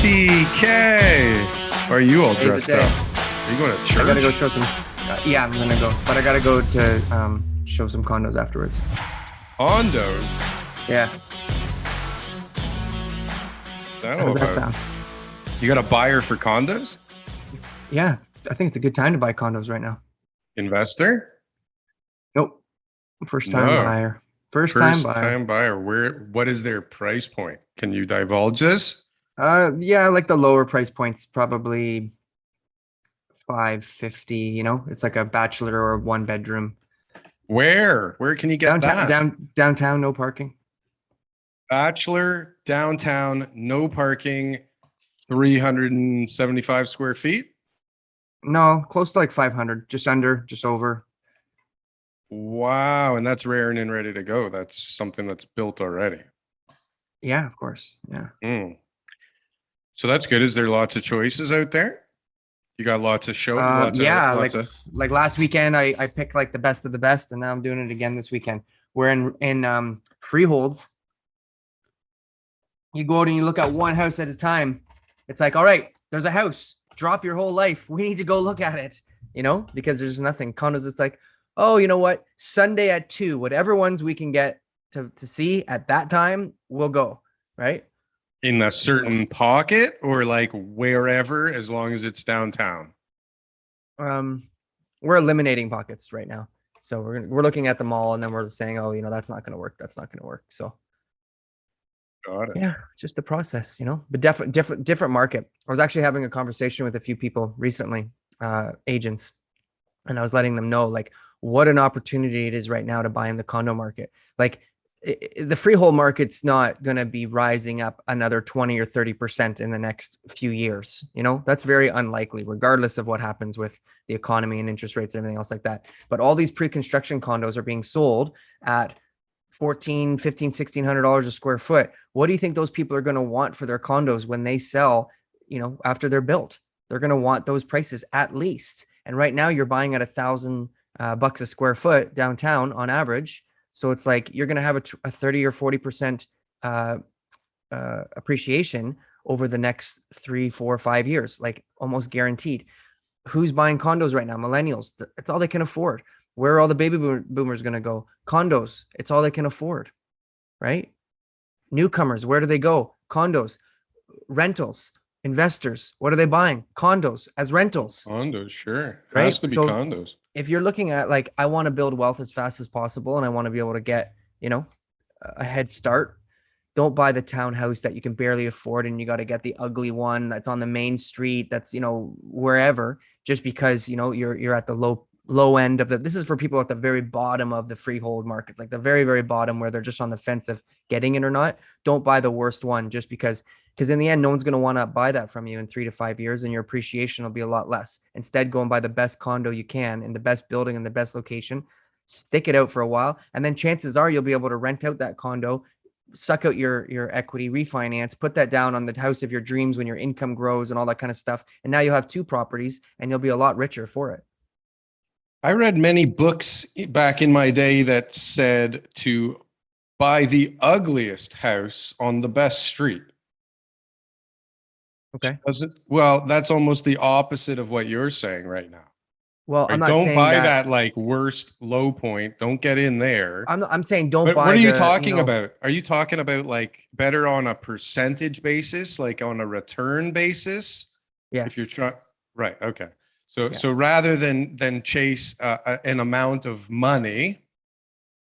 TK, are you all Today's the dressed day. up? Are you going to church? I gotta go show some. Yeah, I'm gonna go, but I gotta go to show some condos afterwards. Condos? Yeah, I don't how know does that about. sound? You got a buyer for condos? Yeah, I think it's a good time to buy condos right now. Investor? Nope, first time No. buyer. First time First buyer. time buyer. What is their price point? Can you divulge this? Yeah, like the lower price points, probably 550. It's like a bachelor or one bedroom. Where can you get Downtown, that? downtown, no parking. Bachelor, downtown, no parking, 375 square feet. No, close to like 500, just under, just over. Wow. And that's raring and ready to go. That's something that's built already. Yeah, of course. Yeah. Mm. So that's good. Is there lots of choices out there? You got lots of Yeah, lots of. like last weekend I picked like the best of the best, and now I'm doing it again this weekend. We're in freeholds. You go out and you look at one house at a time. It's like, all right, there's a house. Drop your whole life. We need to go look at it, because there's nothing. Condos, it's like, oh, you know what? Sunday at 2, whatever ones we can get to see at that time, we'll go. Right. In a So, certain pocket or like wherever, as long as it's downtown. we're eliminating pockets right now. So we're looking at the mall, and then we're saying, oh, that's not gonna work. That's not gonna work. So Got it. yeah, just the process, but different market. I was actually having a conversation with a few people recently, agents, and I was letting them know like what an opportunity it is right now to buy in the condo market. Like the freehold market's not going to be rising up another 20 or 30% in the next few years. That's very unlikely, regardless of what happens with the economy and interest rates and everything else like that. But all these pre-construction condos are being sold at 14, 15, $1,600 a square foot. What do you think those people are going to want for their condos when they sell, after they're built? They're going to want those prices at least. And right now you're buying at $1,000 a square foot downtown on average. So it's like you're going to have a 30 or 40% appreciation over the next 3, 4, 5 years, like almost guaranteed. Who's buying condos right now? Millennials. That's all they can afford. Where are all the baby boomers going to go? Condos. It's all they can afford, right? Newcomers, where do they go? Condos. Rentals. Investors, what are they buying? Condos as rentals, Condos, sure. right? Has to be So condos. if you're looking at like, I want to build wealth as fast as possible and I want to be able to get, a head start, don't buy the townhouse that you can barely afford and you got to get the ugly one that's on the main street, that's, wherever, just because, you're at the low end of this is for people at the very bottom of the freehold markets, like the very, very bottom where they're just on the fence of getting it or not. Don't buy the worst one just because in the end, no one's going to want to buy that from you in 3 to 5 years, and your appreciation will be a lot less. Instead, go and buy the best condo you can in the best building in the best location, stick it out for a while, and then chances are you'll be able to rent out that condo, suck out your equity, refinance, put that down on the house of your dreams when your income grows and all that kind of stuff. And now you'll have 2 properties and you'll be a lot richer for it. I read many books back in my day that said to buy the ugliest house on the best street. Okay. Well, that's almost the opposite of what you're saying right now. Well, Right? I'm not Don't saying buy that. that like worst low point. Don't get in there. I'm saying don't But buy what are you the, talking about? Are you talking about like better on a percentage basis, like on a return basis? yes. If you're trying, right? Okay. So Yeah. so rather than chase an amount of money,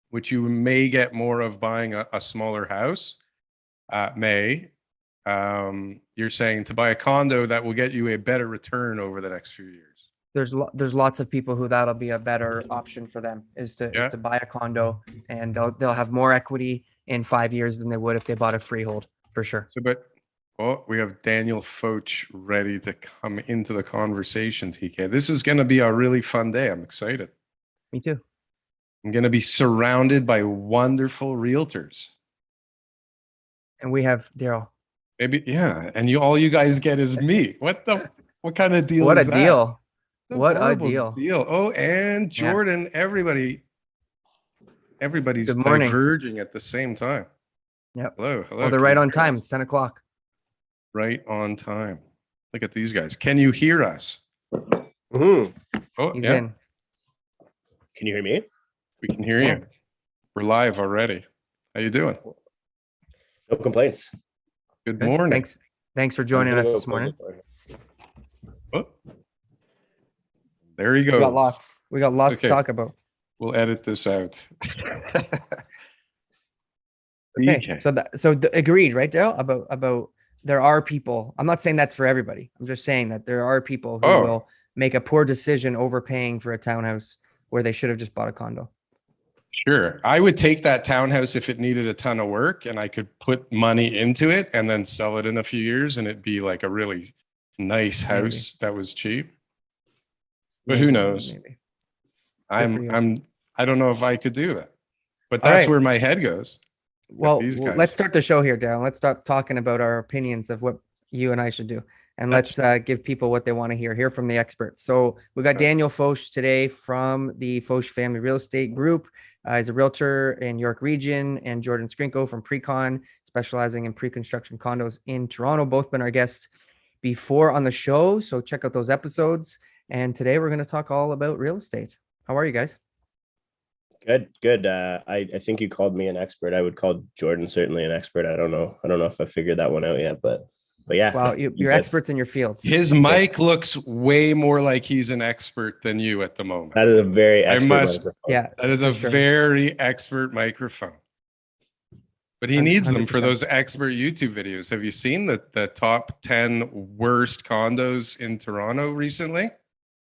which you may get more of buying a smaller house, you're saying to buy a condo that will get you a better return over the next few years. There's lots of people who that'll be a better option for them is Yeah. to buy a condo, and they'll have more equity in 5 years than they would if they bought a freehold, for sure. So, but well, we have Daniel Foch ready to come into the conversation, TK. This is going to be a really fun day. I'm excited. Me too. I'm going to be surrounded by wonderful realtors. And we have Daryl. Maybe, yeah. And all you guys get is me. What kind of deal What is a that? deal. It's What a horrible deal. Oh, and Yeah. Jordan, everybody's Good morning. diverging at the same time. Yep. Hello. Well, they're Can right you on hear time. us? It's 10 o'clock. Right on time. Look at these guys. Can you hear us? Mhm. Oh, He's yeah. in. Can you hear me? We can hear Yeah. you. We're live already. How you doing? No complaints. Good Good. morning. Thanks for joining I'm us gonna this go morning. close it. Oh, there he goes. We got lots. We got lots to Okay. talk about. We'll edit this out. Okay. So agreed, right, Daryl? About there are people. I'm not saying that's for everybody. I'm just saying that there are people who Oh. will make a poor decision overpaying for a townhouse where they should have just bought a condo. Sure. I would take that townhouse if it needed a ton of work and I could put money into it and then sell it in a few years and it'd be like a really nice house that was cheap. But who Maybe, knows? maybe. for you. I don't know if I could do that. But All that's right. where my head goes. Well, these guys. let's start the show here, Daryl. Let's start talking about our opinions of what you and I should do. And That's- let's give people what they want to hear from the experts. So we got Okay. Daniel Foch today from the Foch Family Real Estate Group. He's a realtor in York Region, and Jordan Skrinko from Precon, specializing in pre-construction condos in Toronto. Both been our guests before on the show, so check out those episodes. And today we're going to talk all about real estate. How are you guys? Good. I think you called me an expert. I would call Jordan certainly an expert. I don't know if I figured that one out yet, but yeah. Well, you're good. experts in your fields. His mic looks way more like he's an expert than you at the moment. That is a very expert must- microphone. Yeah, That is a for sure. very expert microphone. But he needs them for 100%. those expert YouTube videos. Have you seen the top 10 worst condos in Toronto recently?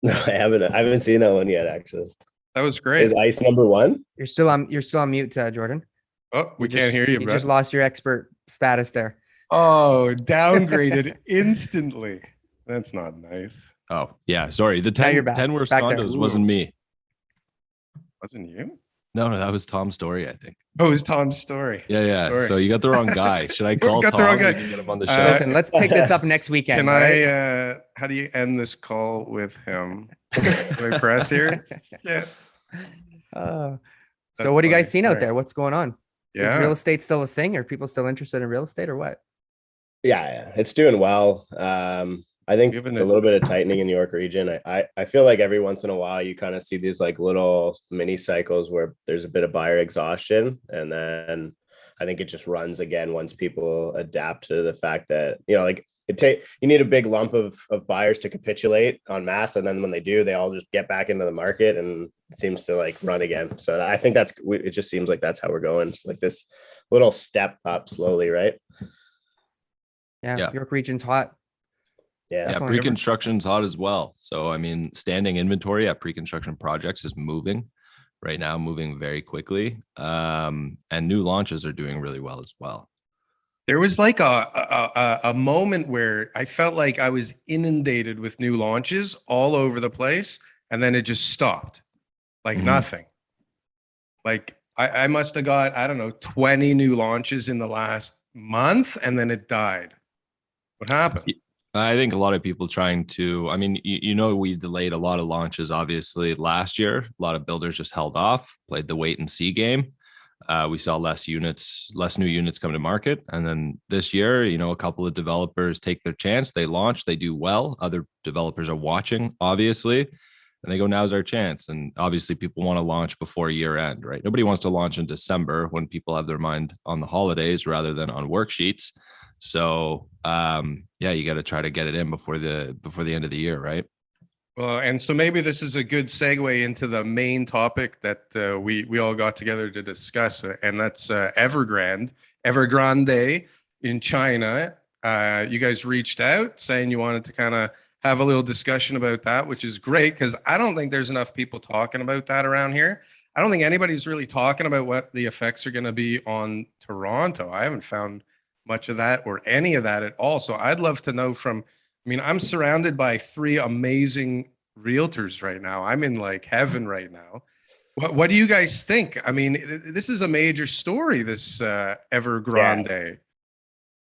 No, I haven't seen that one yet, actually. That was great. Is ice number one? You're still on mute, Jordan. Oh, we You can't just- hear you, You bro. just lost your expert status there. Oh, downgraded instantly. That's not nice. Oh, yeah. Sorry. The Now 10, you're back. 10 worst Back there. condos wasn't me. Wasn't you? No, that was Tom's story, I think. Oh, it was Tom's story. Yeah. Sorry. So you got the wrong guy. Should I call got Tom? the wrong We guy. can get him on the show. Listen, let's pick this up next weekend. Can all right? I, how do you end this call with him? Do I press here? Yeah. So That's what are you guys funny. seeing out Alright. there? What's going on? Is Yeah. real estate still a thing? Are people still interested in real estate or what? Yeah, it's doing well. I think Given a it- little bit of tightening in the York region. I feel like every once in a while you kind of see these like little mini cycles where there's a bit of buyer exhaustion, and then I think it just runs again once people adapt to the fact that, like you need a big lump of buyers to capitulate en masse, and then when they do, they all just get back into the market and it seems to like run again. So I think it just seems like that's how we're going. It's like this little step up slowly, right? Yeah. York Region's hot. Yeah. Yeah, Definitely. pre-construction's hot as well. So, I mean, standing inventory at pre-construction projects is moving right now, moving very quickly. And new launches are doing really well as well. There was like a moment where I felt like I was inundated with new launches all over the place, and then it just stopped, like Mhm. nothing. Like I must have got, I don't know, 20 new launches in the last month, and then it died. What happened? I think a lot of people trying to, I mean, we delayed a lot of launches, obviously, last year. A lot of builders just held off, played the wait and see game. We saw less new units come to market. And then this year, a couple of developers take their chance. They launch, they do well. Other developers are watching, obviously. And they go, now's our chance. And obviously people want to launch before year end, right? Nobody wants to launch in December when people have their mind on the holidays rather than on worksheets. So you got to try to get it in before the end of the year, right? Well, and so maybe this is a good segue into the main topic that we all got together to discuss, and that's Evergrande in China. You guys reached out saying you wanted to kind of have a little discussion about that, which is great because I don't think there's enough people talking about that around here. I don't think anybody's really talking about what the effects are going to be on Toronto. I haven't found much of that or any of that at all. So I'd love to know I'm surrounded by 3 amazing realtors right now. I'm in like heaven right now. What do you guys think? I mean, this is a major story, this Evergrande.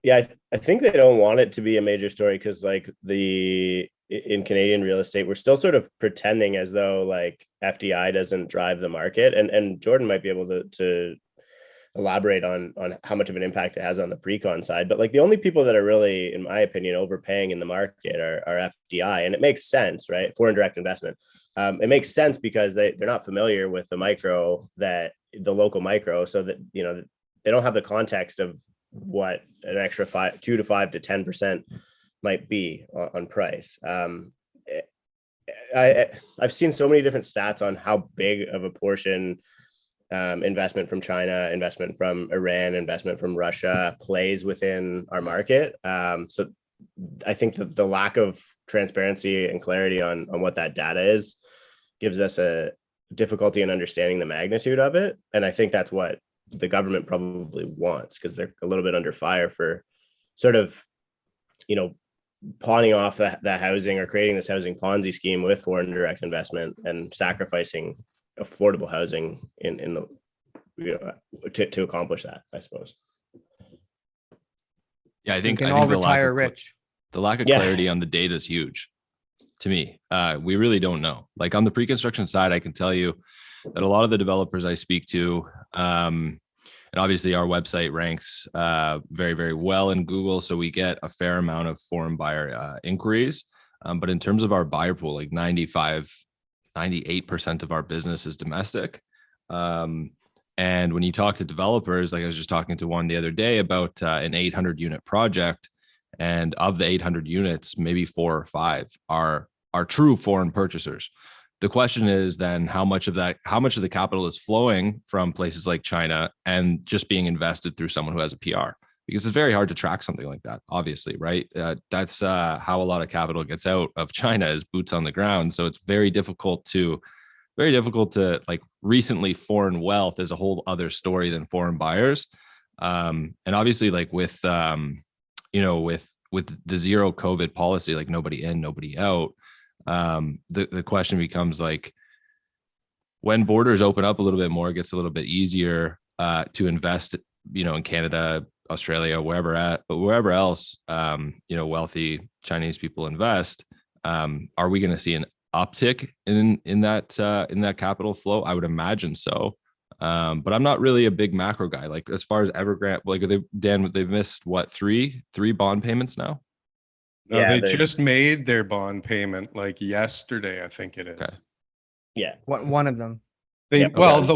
Yeah, I think they don't want it to be a major story because like in Canadian real estate, we're still sort of pretending as though like FDI doesn't drive the market. And Jordan might be able to elaborate on how much of an impact it has on the pre-con side. But like the only people that are really, in my opinion, overpaying in the market are FDI. And it makes sense, right? Foreign direct investment. It makes sense because they're not familiar with the local micro, so that, you know, they don't have the context of what an extra 2 to 5 to 10% might be on price. I've seen so many different stats on how big of a portion investment from China, investment from Iran, investment from Russia plays within our market. So I think that the lack of transparency and clarity on what that data is gives us a difficulty in understanding the magnitude of it. And I think that's what the government probably wants, because they're a little bit under fire for sort of, you know, pawning off that housing or creating this housing Ponzi scheme with foreign direct investment and sacrificing affordable housing in the, you know, to accomplish that, I suppose. Yeah, I We think can I all think the lack retire of rich. the lack of Yeah. clarity on the data is huge to me. We really don't know. Like on the pre-construction side, I can tell you that a lot of the developers I speak to, and obviously our website ranks very, very well in Google, so we get a fair amount of foreign buyer inquiries. But in terms of our buyer pool, like 98% of our business is domestic. And when you talk to developers, like I was just talking to one the other day about an 800 unit project, and of the 800 units, maybe 4 or 5 are true foreign purchasers. The question is then how much of the capital is flowing from places like China and just being invested through someone who has a PR? Because it's very hard to track something like that, obviously, right? That's how a lot of capital gets out of China, is boots on the ground. So it's very difficult to like, recently foreign wealth is a whole other story than foreign buyers. And obviously, like with you know, with the zero COVID policy, like nobody in, nobody out, the question becomes like, when borders open up a little bit more, it gets a little bit easier to invest, you know, in Canada, Australia, wherever else, you know, wealthy Chinese people invest. Are we going to see an uptick in that capital flow? I would imagine so. But I'm not really a big macro guy. Like as far as Evergrande, like they've missed what, three bond payments now? No, Yeah, they they- just made their bond payment like yesterday, I think it is. Okay. Yeah. One of them. Yeah, Well, okay.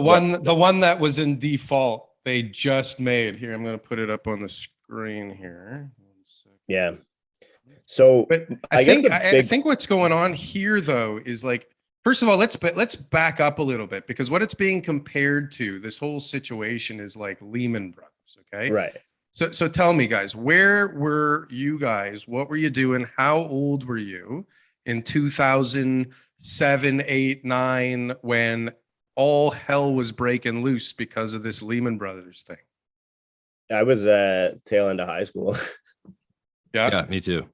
the one that was in default, they just made. Here, I'm going to put it up on the screen here. One second. Yeah. So But I guess the I big- think what's going on here though is like, first of all, let's back up a little bit, because what it's being compared to, this whole situation, is like Lehman Brothers. Okay. right. So tell me, guys, where were you guys? What were you doing? How old were you in 2007, 8, 9, when all hell was breaking loose because of this Lehman Brothers thing? I was tail end of high school. Yeah, me too.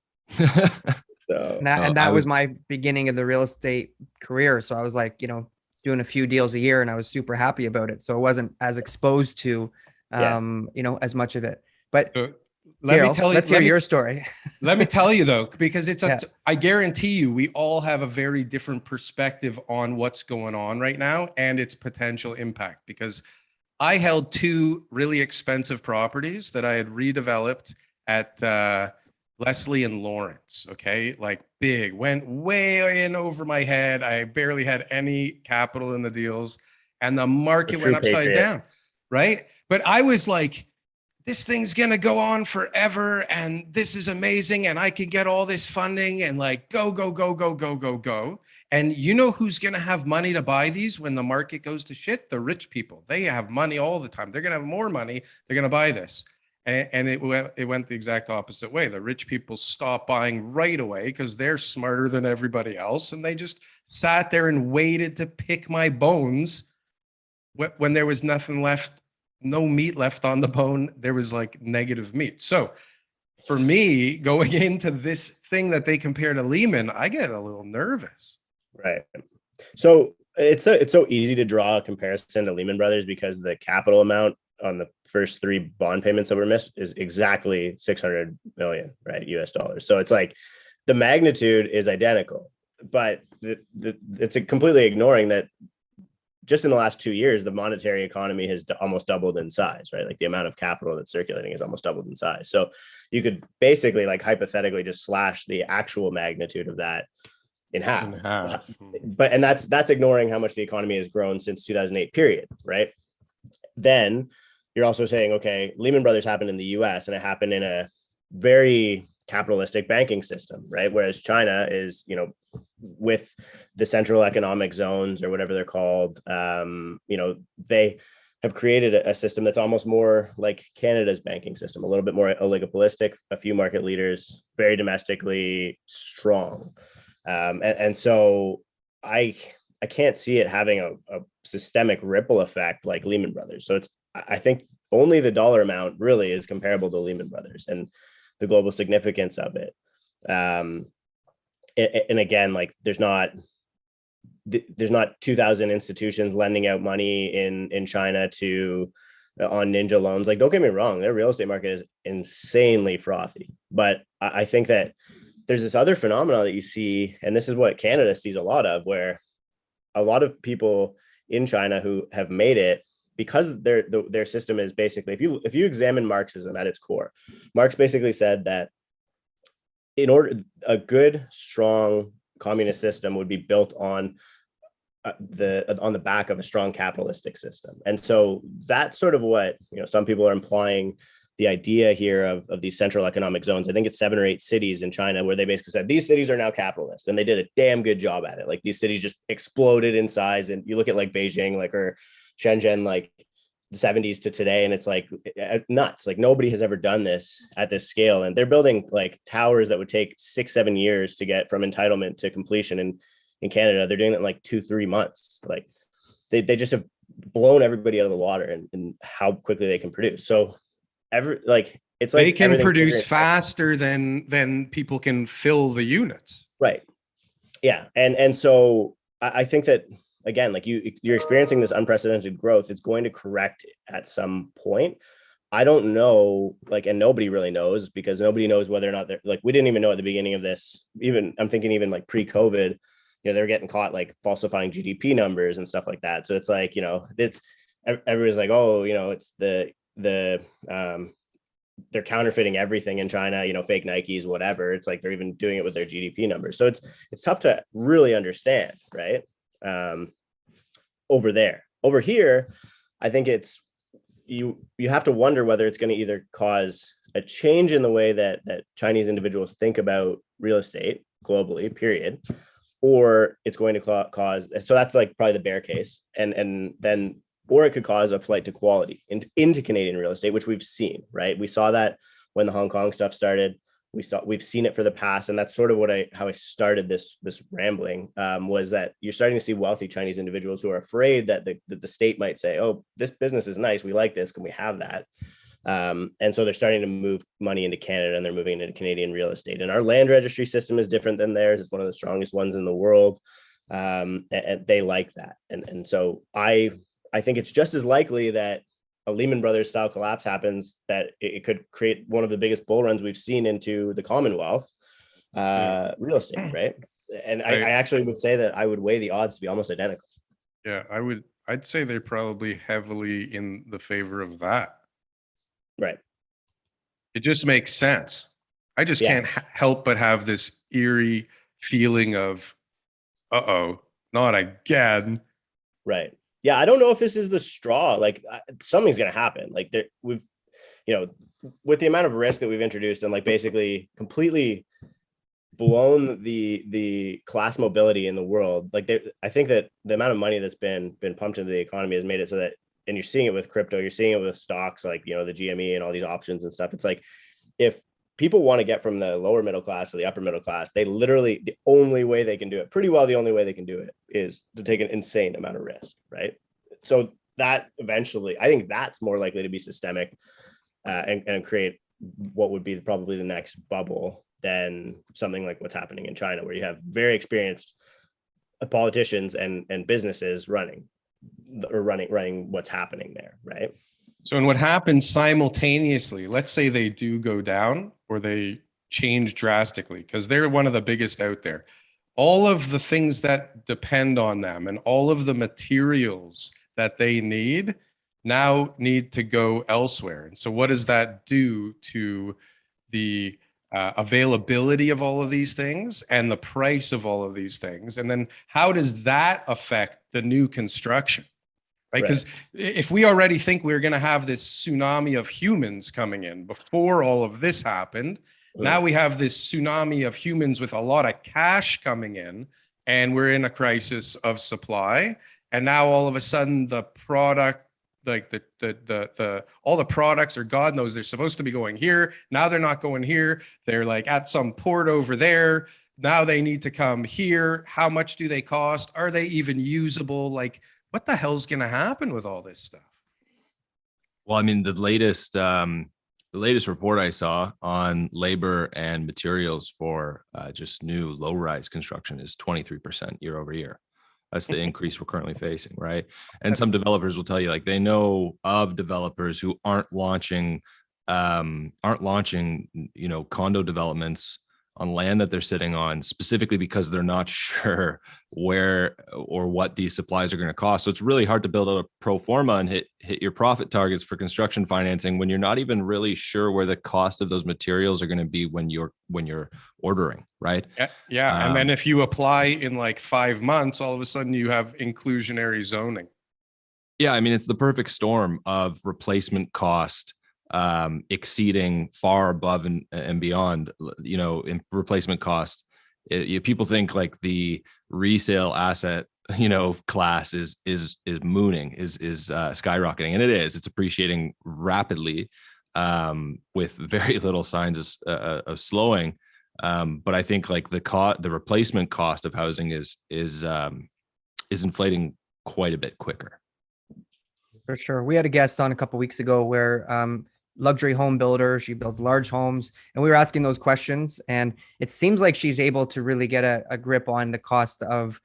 So And that, Oh, and I that was was- my beginning of the real estate career. So I was like, you know, doing a few deals a year and I was super happy about it. So I wasn't as exposed to, Yeah. you know, as much of it. But So let me Daryl, tell you. let's hear your story. Let me tell you though, because it's Yeah. I guarantee you, we all have a very different perspective on what's going on right now and its potential impact. Because I held 2 really expensive properties that I had redeveloped at Leslie and Lawrence. Okay, like big, went way in over my head. I barely had any capital in the deals, and the market true went upside patriot. down. Right, but I was like, this thing's going to go on forever and this is amazing and I can get all this funding and like go. And you know who's going to have money to buy these when the market goes to shit? The rich people. They have money all the time. They're going to have more money. They're going to buy this. And it went the exact opposite way. The rich people stopped buying right away because they're smarter than everybody else. And they just sat there and waited to pick my bones when there was nothing left. No meat left on the bone. There was like negative meat. So for me, going into this thing that they compare to Lehman, I get a little nervous. Right. So it's so easy to draw a comparison to Lehman Brothers because the capital amount on the first three bond payments that were missed is exactly 600 million, right? US dollars. So it's like the magnitude is identical, but it's completely ignoring that just in the last 2 years, the monetary economy has almost doubled in size, right? Like the amount of capital that's circulating is almost doubled in size. So you could basically, like, hypothetically just slash the actual magnitude of that in half. In half. But and that's ignoring how much the economy has grown since 2008 period, right? Then you're also saying, okay, Lehman Brothers happened in the US and it happened in a very capitalistic banking system, right? Whereas China is, with the central economic zones or whatever they're called, they have created a system that's almost more like Canada's banking system, a little bit more oligopolistic, a few market leaders, very domestically strong. And so I can't see it having a systemic ripple effect like Lehman Brothers. So I think only the dollar amount really is comparable to Lehman Brothers and the global significance of it. And again, like there's not 2,000 institutions lending out money in China on ninja loans. Like, don't get me wrong, their real estate market is insanely frothy, but I think that there's this other phenomenon that you see, and this is what Canada sees a lot of, where a lot of people in China who have made it because their system is basically, if you examine Marxism at its core, Marx basically said that a good, strong communist system would be built on the back of a strong capitalistic system. And so that's sort of what, some people are implying the idea here of these central economic zones. I think it's 7 or 8 cities in China where they basically said these cities are now capitalist, and they did a damn good job at it. Like these cities just exploded in size. And you look at like Beijing, like, or Shenzhen, like the 70s to today, and it's like nuts. Like nobody has ever done this at this scale. And they're building like towers that would take 6-7 years to get from entitlement to completion. And in Canada, they're doing it in like 2-3 months. Like they just have blown everybody out of the water and how quickly they can produce. So it's like they can produce faster than people can fill the units. Right. Yeah. And so I think that, again, like you're experiencing this unprecedented growth. It's going to correct at some point. I don't know, like, and nobody really knows, because nobody knows whether or not they're like, we didn't even know at the beginning of this, I'm thinking even like pre-COVID, they're getting caught like falsifying GDP numbers and stuff like that. So it's like, it's everybody's like, oh, it's they're counterfeiting everything in China, fake Nikes, whatever. It's like they're even doing it with their GDP numbers. So it's tough to really understand, right? Over here, I think it's you have to wonder whether it's going to either cause a change in the way that Chinese individuals think about real estate globally, period, or it's going to cause. So that's like probably the bear case, and then. Or it could cause a flight to quality into Canadian real estate, which we've seen, right? We saw that when the Hong Kong stuff started. We've seen it for the past, and that's sort of how I started this rambling, was that you're starting to see wealthy Chinese individuals who are afraid that the state might say, "Oh, this business is nice, we like this, can we have that?" And so they're starting to move money into Canada, and they're moving into Canadian real estate. And our land registry system is different than theirs; it's one of the strongest ones in the world, and they like that. And so I think it's just as likely that a Lehman Brothers style collapse happens, that it could create one of the biggest bull runs we've seen into the Commonwealth real estate, right? And I actually would say that I would weigh the odds to be almost identical. Yeah, I'd say they're probably heavily in the favor of that. Right. It just makes sense. I just can't help but have this eerie feeling of, uh-oh, not again. Right. Yeah, I don't know if this is the straw. Like something's going to happen. Like with the amount of risk that we've introduced and like basically completely blown the class mobility in the world. Like I think that the amount of money that's been pumped into the economy has made it so that, and you're seeing it with crypto, you're seeing it with stocks, like, the GME and all these options and stuff. It's like, if people want to get from the lower middle class to the upper middle class, they literally, the only way they can do it, pretty well the only way they can do it, is to take an insane amount of risk, right? So that eventually, I think that's more likely to be systemic and create what would be probably the next bubble than something like what's happening in China, where you have very experienced politicians and businesses running what's happening there, right? So, and what happens simultaneously, let's say they do go down or they change drastically, because they're one of the biggest out there. All of the things that depend on them and all of the materials that they need now need to go elsewhere. And so, what does that do to the availability of all of these things and the price of all of these things? And then, how does that affect the new construction? Right? Right. Because if we already think we're going to have this tsunami of humans coming in before all of this happened, now we have this tsunami of humans with a lot of cash coming in, and we're in a crisis of supply. And now all of a sudden, the product, like the all the products, or God knows, they're supposed to be going here. Now they're not going here. They're like at some port over there. Now they need to come here. How much do they cost? Are they even usable? Like, what the hell's going to happen with all this stuff? Well, I mean, the latest report I saw on labor and materials for just new low-rise construction is 23% year over year. That's the increase we're currently facing, right? And some developers will tell you, like, they know of developers who aren't launching, condo developments on land that they're sitting on, specifically because they're not sure where or what these supplies are going to cost. So it's really hard to build a pro forma and hit your profit targets for construction financing when you're not even really sure where the cost of those materials are going to be when you're ordering, right? Yeah. And then if you apply in like 5 months, all of a sudden you have inclusionary zoning. Yeah, I mean, it's the perfect storm of replacement cost exceeding far above and beyond, in replacement cost. People think like the resale asset, class is mooning, is skyrocketing, and it is. It's appreciating rapidly, with very little signs of slowing. But I think like the replacement cost of housing is inflating quite a bit quicker. For sure. We had a guest on a couple weeks ago where luxury home builder, she builds large homes, and we were asking those questions, and it seems like she's able to really get a grip on the cost of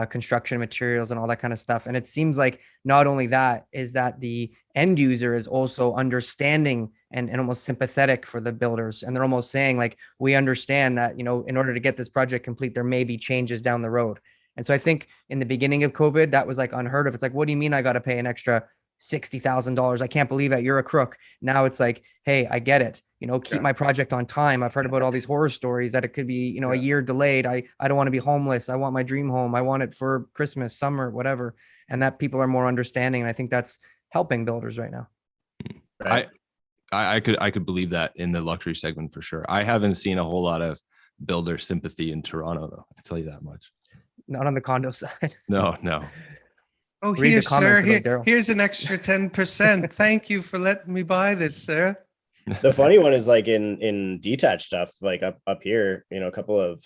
construction materials and all that kind of stuff. And it seems like not only that, is that the end user is also understanding and almost sympathetic for the builders, and they're almost saying like, we understand that, in order to get this project complete, there may be changes down the road. And so I think in the beginning of COVID, that was like unheard of. It's like, what do you mean I got to pay an extra $60,000? I can't believe it. You're a crook. Now it's like, hey, I get it. Keep my project on time. I've heard about all these horror stories that it could be, a year delayed. I don't want to be homeless. I want my dream home. I want it for Christmas, summer, whatever. And that people are more understanding. And I think that's helping builders right now. Right. I could believe that in the luxury segment for sure. I haven't seen a whole lot of builder sympathy in Toronto, though. I tell you that much. Not on the condo side. No. Oh, Read the here, comments sir. about Daryl. Here's an extra 10%. Thank you for letting me buy this, sir. The funny one is like in detached stuff, like up here, a couple of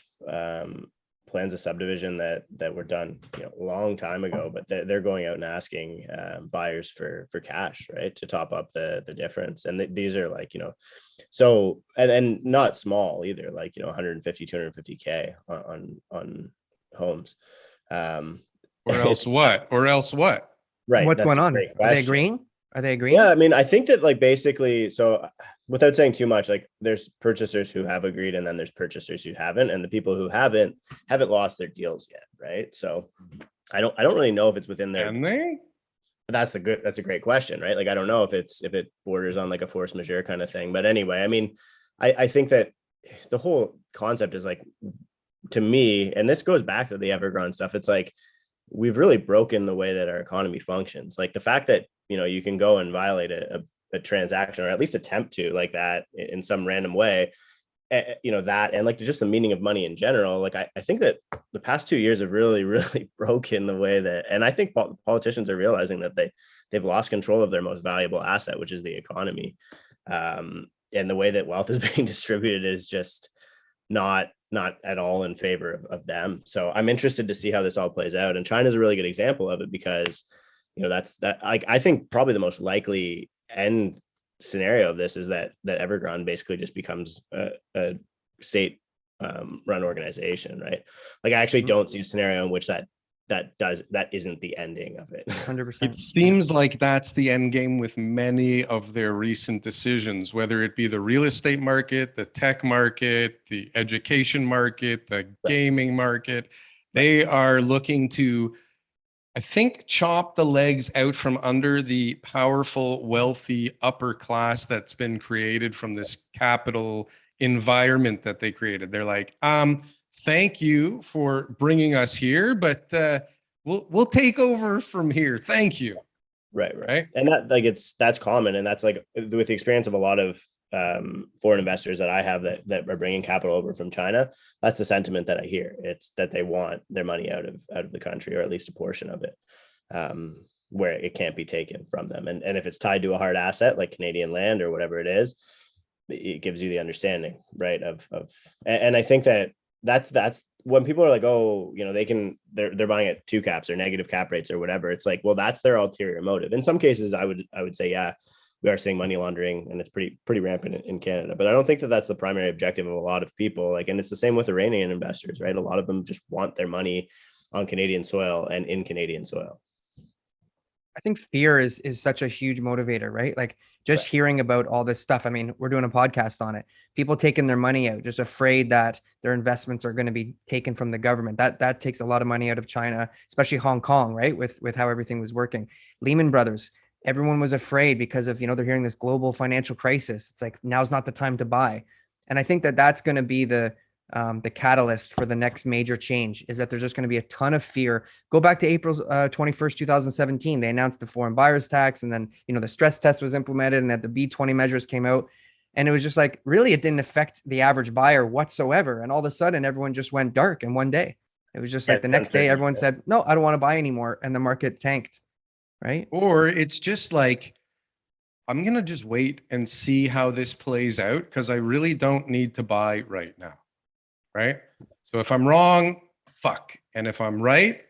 plans of subdivision that were done a long time ago, but they're going out and asking buyers for cash, right, to top up the difference. And these are like, so and not small either, like 150, 250K on homes. Or else what? Right. What's that's going a on? great Are they question. agreeing? Are they agreeing? Yeah, I mean, I think that like basically, so without saying too much, like there's purchasers who have agreed, and then there's purchasers who haven't, and the people who haven't lost their deals yet, right? So I don't really know if it's within their. Can they? That's a great question, right? Like I don't know if it borders on like a force majeure kind of thing, but anyway, I mean, I think that the whole concept is like, to me, and this goes back to the Evergrande stuff. It's like we've really broken the way that our economy functions. Like the fact that you can go and violate a transaction, or at least attempt to, like that in some random way, that, and like just the meaning of money in general. Like I think that the past 2 years have really broken the way that, and I think politicians are realizing that they've lost control of their most valuable asset, which is the economy. And the way that wealth is being distributed is just not at all in favor of them. So I'm interested to see how this all plays out. And China's a really good example of it, because that's I think probably the most likely end scenario of this is that Evergrande basically just becomes a state run organization, right? Like I actually don't see a scenario in which that isn't the ending of it. 100%. It seems like that's the end game with many of their recent decisions, whether it be the real estate market, the tech market, the education market, the gaming market. They are looking to, I think, chop the legs out from under the powerful, wealthy upper class that's been created from this capital environment that they created. They're like, thank you for bringing us here, but we'll take over from here. Thank you. Right. And that's common, and that's like with the experience of a lot of foreign investors that I have that are bringing capital over from China. That's the sentiment that I hear. It's that they want their money out of the country, or at least a portion of it, where it can't be taken from them. And if it's tied to a hard asset like Canadian land or whatever it is, it gives you the understanding, right? And I think that's when people are like, oh, they're buying at 2 caps or negative cap rates or whatever. It's like, well, that's their ulterior motive. In some cases, I would say, yeah, we are seeing money laundering, and it's pretty rampant in Canada. But I don't think that that's the primary objective of a lot of people. And it's the same with Iranian investors, right? A lot of them just want their money on Canadian soil and in Canadian soil. I think fear is such a huge motivator, right? Like just hearing about all this stuff. I mean, we're doing a podcast on it. People taking their money out, just afraid that their investments are going to be taken from the government. That takes a lot of money out of China, especially Hong Kong, right? With how everything was working. Lehman Brothers, everyone was afraid because of, they're hearing this global financial crisis. It's like, now's not the time to buy. And I think that that's going to be the catalyst for the next major change, is that there's just going to be a ton of fear. Go back to April 21st, 2017. They announced the foreign buyers tax, and then, the stress test was implemented, and that the B20 measures came out. And it was just like, really, it didn't affect the average buyer whatsoever. And all of a sudden, everyone just went dark in one day. It was just like the next day, everyone said, no, I don't want to buy anymore. And the market tanked, right? Or it's just like, I'm going to just wait and see how this plays out, because I really don't need to buy right now. Right? So if I'm wrong, fuck. And if I'm right,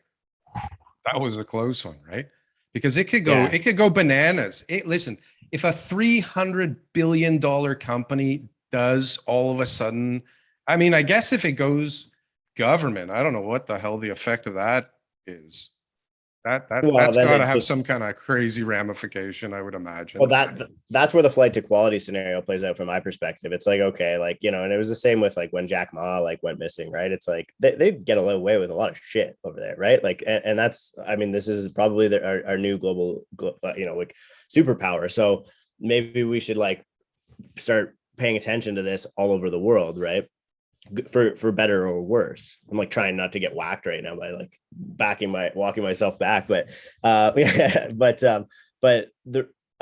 that was a close one, right? Because it could go bananas. Listen, if a $300 billion company does all of a sudden, I mean, I guess if it goes government, I don't know what the hell the effect of that is. That's got to have some kind of crazy ramification, I would imagine. Well, that's where the flight to quality scenario plays out from my perspective. It's like, okay, and it was the same with like when Jack Ma went missing, right? It's like they get away with a lot of shit over there, right? Like, and that's, I mean, this is probably our new global, superpower. So maybe we should start paying attention to this all over the world, right? For better or worse. I'm trying not to get whacked right now by walking myself back, but I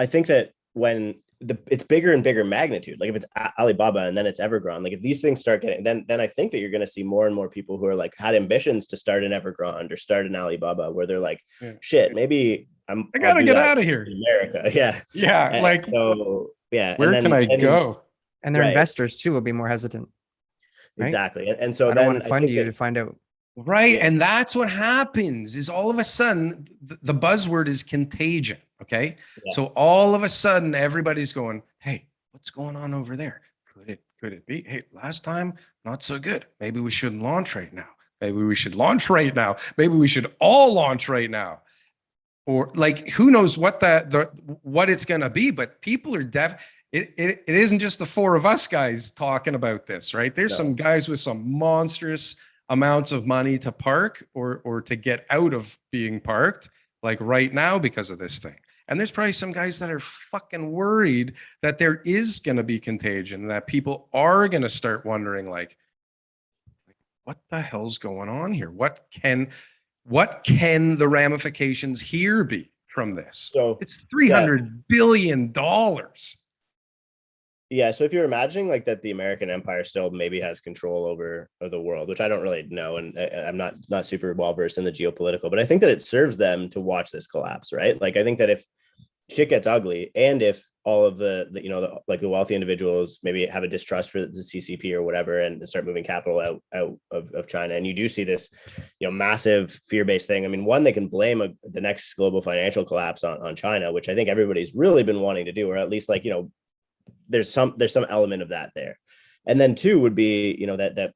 think that when it's bigger and bigger magnitude, like if it's Alibaba and then it's Evergrande, like if these things start getting, then I think that you're going to see more and more people who are had ambitions to start an Evergrande or start an Alibaba, where they're like, shit, maybe I gotta get out of here in America. Where can I go? And their investors too will be more hesitant. Right? Exactly. And so I don't want to fund you to find out. Right. Yeah. And that's what happens is all of a sudden the buzzword is contagion. Okay. Yeah. So all of a sudden everybody's going, hey, what's going on over there? Could it be? Hey, last time, not so good. Maybe we shouldn't launch right now. Maybe we should launch right now. Maybe we should all launch right now. Or who knows what what it's going to be, but people are It isn't just the 4 of us guys talking about this, right? There's some guys with some monstrous amounts of money to park or to get out of being parked, right now because of this thing. And there's probably some guys that are fucking worried that there is going to be contagion, that people are going to start wondering what the hell's going on here? What can the ramifications here be from this? So it's $300 billion. Yeah, so if you're imagining that the American empire still maybe has control over the world, which I don't really know, and I'm not super well versed in the geopolitical, but I think that it serves them to watch this collapse, right? I think that if shit gets ugly, and if all of the wealthy individuals maybe have a distrust for the CCP or whatever, and start moving capital out of China, and you do see this massive fear-based thing. I mean, one, they can blame the next global financial collapse on China, which I think everybody's really been wanting to do, or at least there's some element of that there. And then 2 would be, that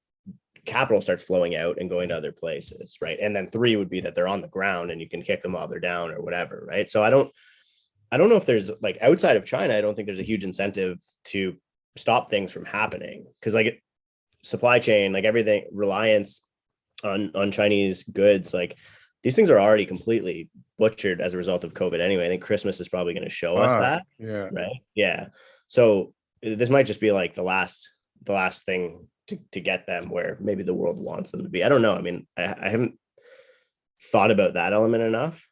capital starts flowing out and going to other places, right? And then 3 would be that they're on the ground and you can kick them while they're down or whatever, right? So I don't know if there's like outside of China, I don't think there's a huge incentive to stop things from happening, because like supply chain, like everything, reliance on Chinese goods, like these things are already completely butchered as a result of COVID anyway. I think Christmas is probably going to show us that, Yeah. right? Yeah. So this might just be like the last thing to get them where maybe the world wants them to be. I don't know. I mean, I haven't thought about that element enough.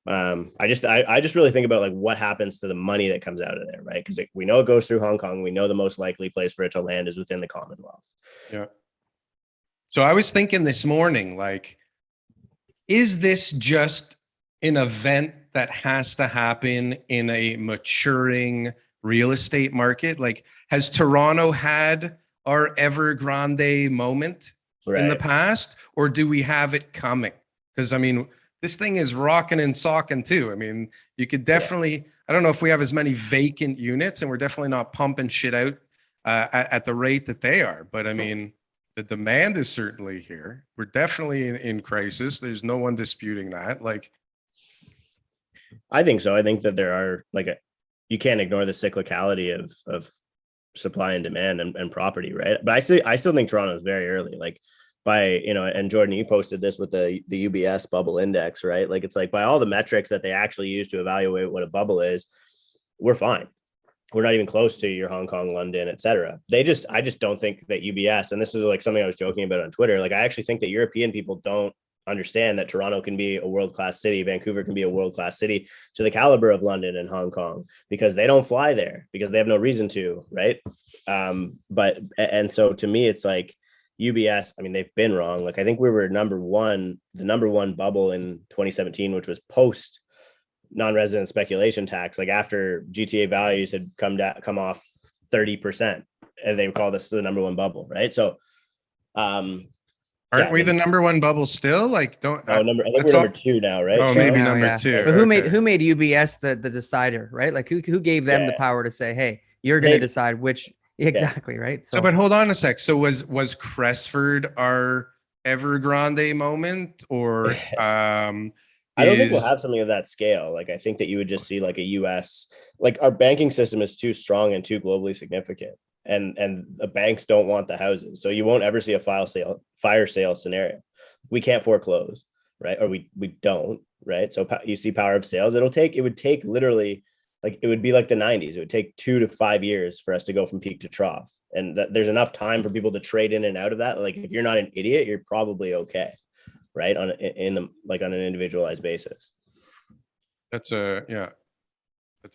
I just really think about like what happens to the money that comes out of there, right? Because we know it goes through Hong Kong. We know the most likely place for it to land is within the Commonwealth. Yeah. So I was thinking this morning, like, is this just an event that has to happen in a maturing real estate market? Like, has Toronto had our Evergrande moment in the Right. past, or do we have it coming? Because I mean, this thing is rocking and socking too. I mean, you could definitely, I don't know if we have as many vacant units, and we're definitely not pumping shit out at the rate that they are. But I mean, the demand is certainly here. We're definitely in crisis. There's no one disputing that. Like, I think so. I think that there are you can't ignore the cyclicality of supply and demand and property, right? But I still think Toronto is very early. Like by, and Jordan, you posted this with the UBS bubble index, right? Like it's like by all the metrics that they actually use to evaluate what a bubble is, we're fine. We're not even close to your Hong Kong, London, et cetera. I just don't think that UBS, and this is like something I was joking about on Twitter. Like I actually think that European people don't understand that Toronto can be a world-class city, Vancouver can be a world-class city to the caliber of London and Hong Kong, because they don't fly there because they have no reason to, right? So to me, it's like UBS, I mean, they've been wrong. Like I think we were the number one bubble in 2017, which was post non-resident speculation tax, like after GTA values had come off 30%, and they call this the number one bubble, right? So aren't we the number one bubble still? Like, don't. I think we're number 2 now, right? Oh, So, maybe Now, number yeah. 2. But who Okay. made UBS the decider, right? Like who gave them the Yeah. power to say, hey, you're going to They- decide which exactly, right? So, but hold on a sec. So was Crestford our Evergrande moment, or I don't think we'll is- have something of that scale. Like I think that you would just see like a US, like our banking system is too strong and too globally significant. And the banks don't want the houses. So you won't ever see a fire sale scenario. We can't foreclose, right? Or we don't, right? So you see power of sales. It would take literally, like it would be like the 90s. It would take 2 to 5 years for us to go from peak to trough. And there's enough time for people to trade in and out of that. Like if you're not an idiot, you're probably okay, right? On an individualized basis. That's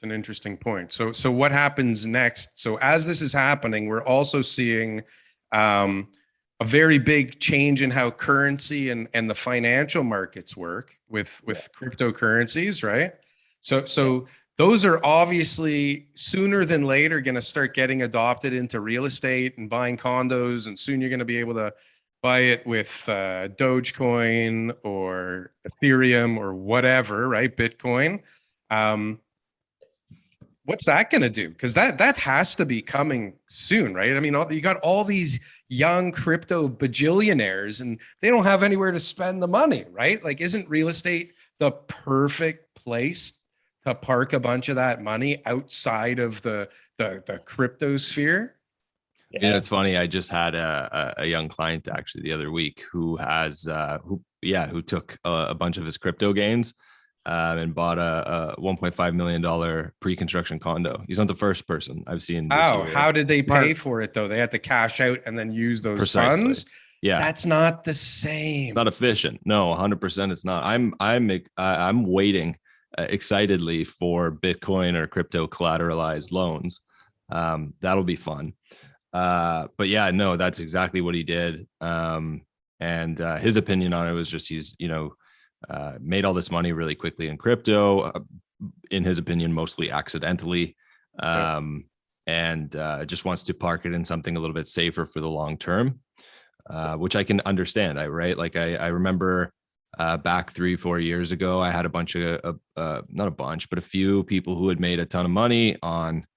an interesting point. So what happens next? So as this is happening, we're also seeing a very big change in how currency and the financial markets work with cryptocurrencies, right? So those are obviously sooner than later going to start getting adopted into real estate and buying condos, and soon you're going to be able to buy it with Dogecoin or Ethereum or whatever, right? Bitcoin. What's that going to do? Because that has to be coming soon, right? I mean, you got all these young crypto bajillionaires, and they don't have anywhere to spend the money, right? Like, isn't real estate the perfect place to park a bunch of that money outside of the crypto sphere? Yeah. It's funny. I just had a young client actually the other week who who took a bunch of his crypto gains and bought a $1.5 million pre-construction condo. He's not the first person I've seen. How did they pay for it though? They had to cash out and then use those Precisely. funds. Yeah, That's not the same. it's not efficient. No, 100%. It's not. I'm waiting excitedly for Bitcoin or crypto collateralized loans. That'll be fun. But yeah, no, that's exactly what he did. And his opinion on it was just he's made all this money really quickly in crypto, in his opinion, mostly accidentally, and just wants to park it in something a little bit safer for the long term, which I can understand. I remember back 3-4 years ago, I had a bunch of not a bunch, but a few people who had made a ton of money on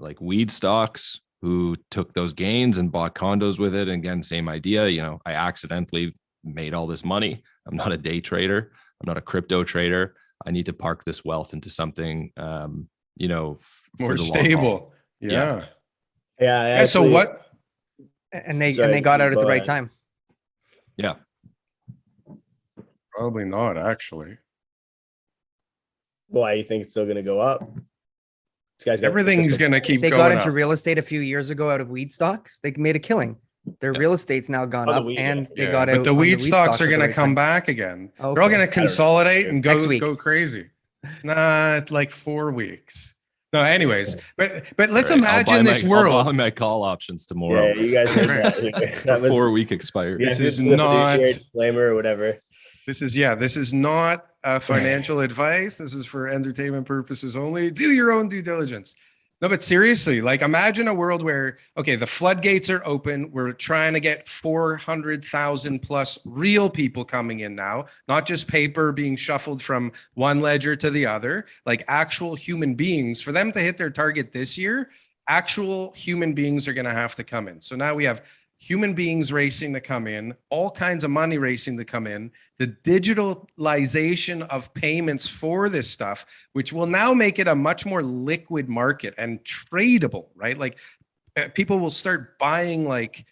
like weed stocks who took those gains and bought condos with it. And again, same idea. I accidentally made all this money. I'm not a day trader. I'm not a crypto trader. I need to park this wealth into something, for More the long haul. stable. Yeah. Yeah. Yeah. Yeah. So what? And they Sorry, got out at go the right ahead. time. Yeah. Probably not, actually. Why you think it's still going to go up? This guy's got Everything's crystal going to ball. keep They going got into up. real estate a few years ago out of weed stocks. They made a killing. Their Yeah. real estate's now gone Oh, the up, weed, and they Yeah, got out. but the on weed stocks are at the going to right come time. back again. They're all Okay. going to consolidate and Next go week. crazy. Not like 4 weeks. No, anyways, but let's All right, I'll buy imagine this I'll world. buy my call options tomorrow. Yeah, you guys heard that. For That was 4 week expired. yeah, This this is is not- disclaimer or whatever. This is not financial advice. This is for entertainment purposes only. Do your own due diligence. No, but seriously, like imagine a world where, okay, the floodgates are open. We're trying to get 400,000 plus real people coming in now, not just paper being shuffled from one ledger to the other, like actual human beings. For them to hit their target this year, actual human beings are going to have to come in. So now we have human beings racing to come in, all kinds of money racing to come in, the digitalization of payments for this stuff, which will now make it a much more liquid market and tradable, right? Like people will start buying like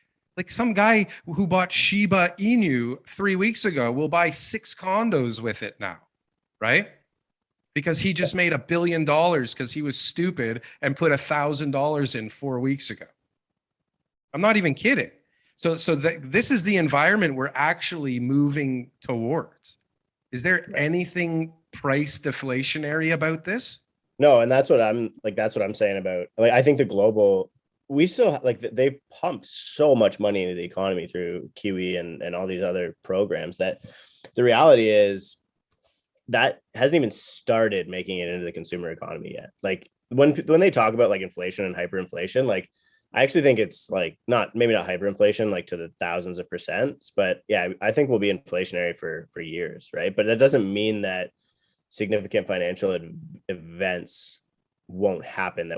some guy who bought Shiba Inu 3 weeks ago will buy 6 condos with it now, right? Because he just made $1 billion because he was stupid and put $1,000 in 4 weeks ago. I'm not even kidding. So this is the environment we're actually moving towards. Is there anything price deflationary about this? No, and that's what I'm saying about, like, I think the global, we still like they pump so much money into the economy through QE and all these other programs that the reality is that hasn't even started making it into the consumer economy yet. Like when they talk about like inflation and hyperinflation, like I actually think it's like maybe not hyperinflation like to the thousands of percents, but yeah, I think we'll be inflationary for years, right? But that doesn't mean that significant financial events won't happen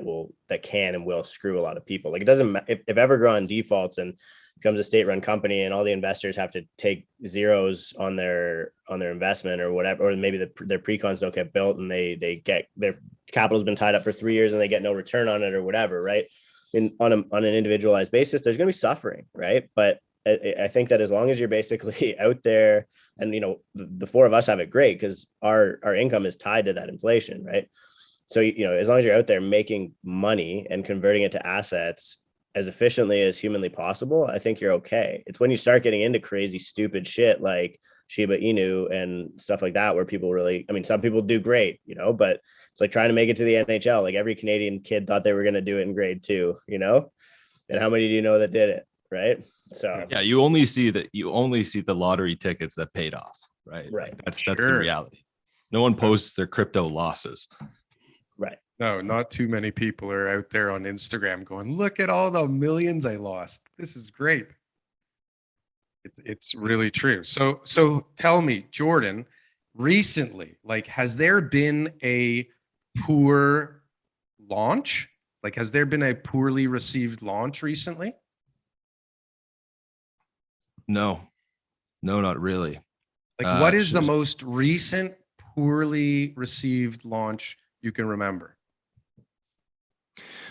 that can and will screw a lot of people. Like it doesn't if Evergrande defaults and becomes a state-run company and all the investors have to take zeros on their investment or whatever, or maybe their pre-cons don't get built and they get their capital's been tied up for 3 years and they get no return on it or whatever, right? On an individualized basis, there's going to be suffering, right? But I think that as long as you're basically out there, and the 4 of us have it great because our income is tied to that inflation, right? So as long as you're out there making money and converting it to assets as efficiently as humanly possible, I think you're okay. It's when you start getting into crazy, stupid shit like Shiba Inu and stuff like that, where people really, I mean, some people do great, but it's like trying to make it to the NHL. Like every Canadian kid thought they were going to do it in grade 2, and how many do you know that did it? Right. So Yeah, you only see the lottery tickets that paid off, right? Right. Like, that's the Sure. reality. No one posts their crypto losses. right. No, not too many people are out there on Instagram going, look at all the millions I lost. This is great. It's really true. So tell me, Jordan, recently, like, has there been a poor launch? Like, has there been a poorly received launch recently? No, not really. Like, what it's is the just- most recent poorly received launch you can remember?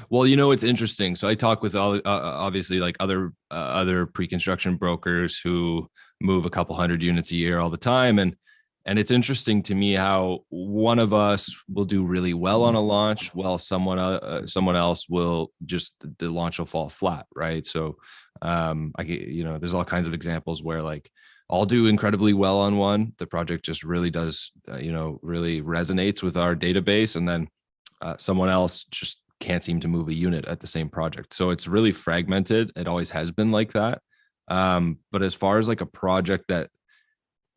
Well, it's interesting. So I talk with all obviously like other pre-construction brokers who move a couple hundred units a year all the time, and it's interesting to me how one of us will do really well on a launch, while someone else will just the launch will fall flat, right? So I get there's all kinds of examples where like I'll do incredibly well on one, the project just really does really resonates with our database, and then someone else just can't seem to move a unit at the same project. So it's really fragmented. It always has been like that. But as far as like a project that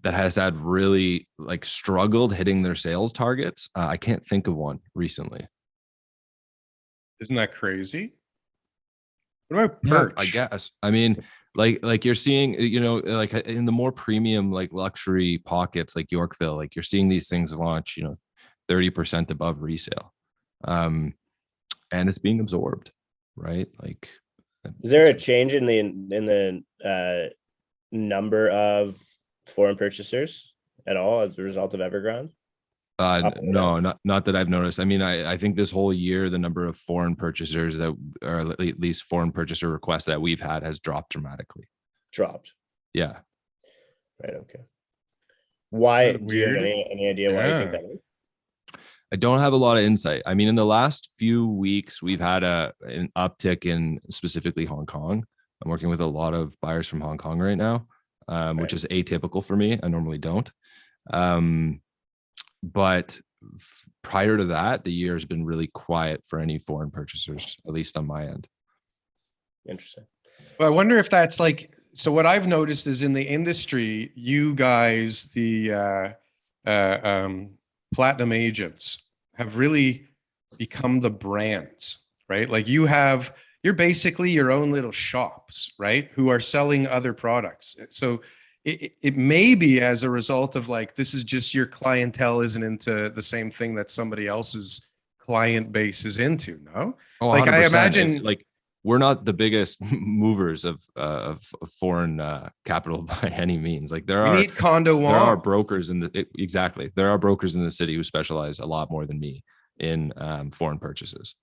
has had really like struggled hitting their sales targets, I can't think of one recently. Isn't that crazy? What about Yeah, Perch? I guess. I mean, like you're seeing, like in the more premium, like luxury pockets, like Yorkville, like you're seeing these things launch, 30% above resale. And it's being absorbed. right? Like, Is there a change in the number of foreign purchasers at all as a result of Evergrande? Up or No, down? not that I've noticed. I mean, I think this whole year, the number of foreign purchasers that, or at least foreign purchaser requests that we've had has dropped dramatically. Dropped. Yeah. Right. Okay. Why? Kinda Do you have weird. any idea why you think Yeah. that is? I don't have a lot of insight. I mean, in the last few weeks, we've had an uptick in specifically Hong Kong. I'm working with a lot of buyers from Hong Kong right now, which is atypical for me. I normally don't. But prior to that, the year has been really quiet for any foreign purchasers, at least on my end. Interesting. Well, I wonder if that's like, so what I've noticed is in the industry, you guys, the platinum agents, have really become the brands, right? Like you're basically your own little shops, right? Who are selling other products. So it may be as a result of like, this is just your clientele isn't into the same thing that somebody else's client base is into, no? Oh, Like, I 100%. imagine- like we're not the biggest movers of foreign capital by any means. Like You need Condo there are Wong. brokers in the exactly. There are brokers in the city who specialize a lot more than me in foreign purchases.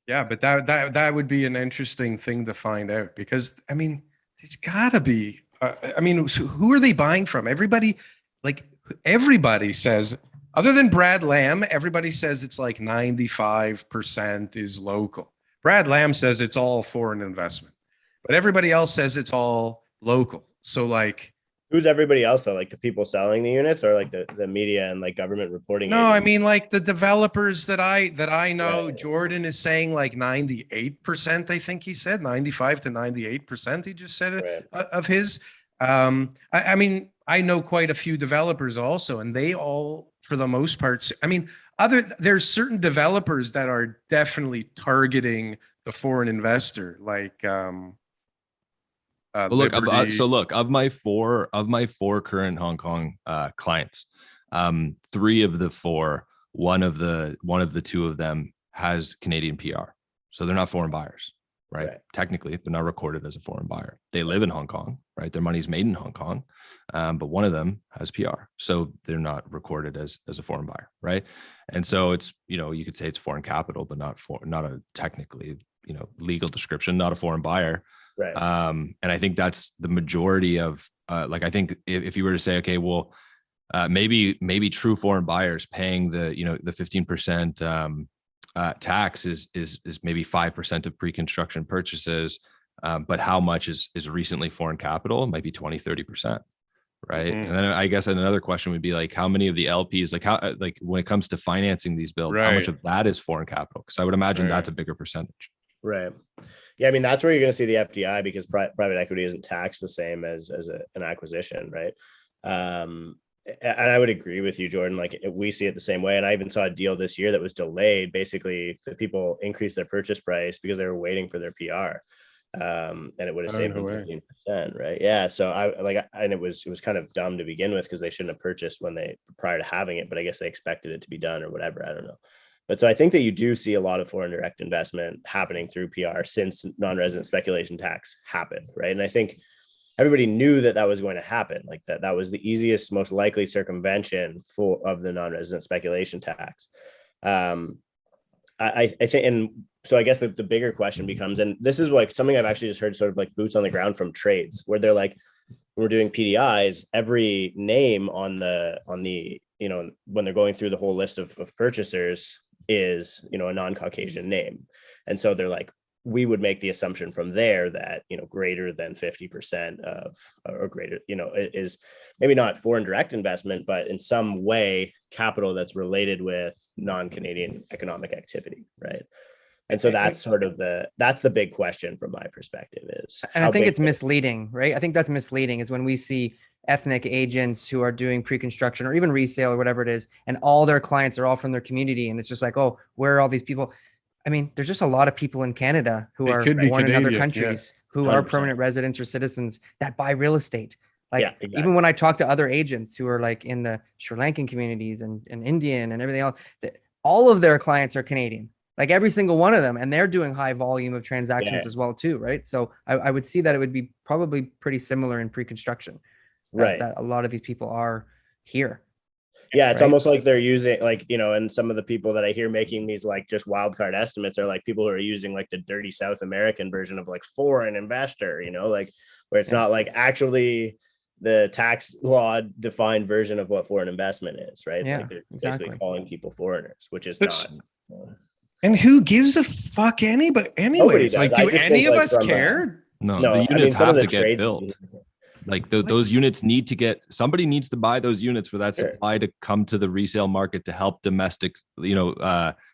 Yeah, but that would be an interesting thing to find out because I mean, there's gotta be. I mean, so who are they buying from? Everybody, like everybody says, other than Brad Lamb, everybody says it's like 95% is local. Brad Lamb says it's all foreign investment, but everybody else says it's all local. So like, Who's everybody else though? Like the people selling the units, or like the media and like government reporting? no, I agents? mean like the developers that I know, Right. Jordan is saying like 98%, I think he said 95 to 98%. He just said it Right. of his. I mean, I know quite a few developers also, and they all, for the most part, I mean, there's certain developers that are definitely targeting the foreign investor, like Well, look, Liberty. so look, of my four current Hong Kong clients, three of the four, one of the two of them has Canadian PR, so they're not foreign buyers, right? Right. Technically, they're not recorded as a foreign buyer. They live in Hong Kong, right? Their money's made in Hong Kong, but one of them has PR, so they're not recorded as a foreign buyer, right? And so it's, you could say it's foreign capital, but not a technically, legal description, not a foreign buyer. Right. And I think that's the majority of like, I think if you were to say, okay, well, maybe true foreign buyers paying the 15% tax is maybe 5% of pre-construction purchases, but how much is recently foreign capital? It might be 20-30%. Right. Mhm. And then I guess another question would be like, how many of the LPs, like when it comes to financing these builds, how much Right. of that is foreign capital? Because I would imagine Right. that's a bigger percentage. Right. Yeah, I mean that's where you're going to see the FDI because private equity isn't taxed the same as an acquisition, right? And I would agree with you, Jordan. Like we see it the same way. And I even saw a deal this year that was delayed. Basically, the people increased their purchase price because they were waiting for their PR, and it would have Oh, saved no them way. 15%, right? Yeah. So and it was kind of dumb to begin with because they shouldn't have purchased prior to having it, but I guess they expected it to be done or whatever. I don't know. But so I think that you do see a lot of foreign direct investment happening through PR since non-resident speculation tax happened, right? And I think everybody knew that was going to happen, like that was the easiest, most likely circumvention of the non-resident speculation tax. I think, and so I guess the bigger question becomes, and this is like something I've actually just heard sort of like boots on the ground from trades, where they're like, when we're doing PDIs, every name on the when they're going through the whole list of purchasers is a non-Caucasian name, and so they're like, we would make the assumption from there that greater than 50% of or greater is maybe not foreign direct investment, but in some way capital that's related with non-Canadian economic activity, right? And so that's sort of that's the big question from my perspective is, And I think it's misleading, right? I think that's misleading is when we see ethnic agents who are doing pre-construction or even resale or whatever it is, and all their clients are all from their community. And it's just like, oh, where are all these people? I mean, there's just a lot of people in Canada who They are could be born in other Canadian, countries who are 100%. permanent residents or citizens that buy real estate. Like Yeah, exactly. even when I talk to other agents who are like in the Sri Lankan communities and Indian and everything else, all of their clients are Canadian. like every single one of them, and they're doing high volume of transactions Yeah. as well too, right? So I would see that it would be probably pretty similar in pre-construction, Right. that a lot of these people are here. Yeah, it's right? almost like they're using like, and some of the people that I hear making these like just wild card estimates are like people who are using like the dirty South American version of like foreign investor, like where it's Yeah. not like actually the tax law defined version of what foreign investment is, right? Yeah, Like they're exactly. basically calling people foreigners, which is That's- not. And who gives a fuck Nobody anyways? does. Like, I do just any think, of like, us from care? No, no, the I mean units some of have the to get trades. built. Like those units need to get, somebody needs to buy those units for that Sure. supply to come to the resale market to help domestic,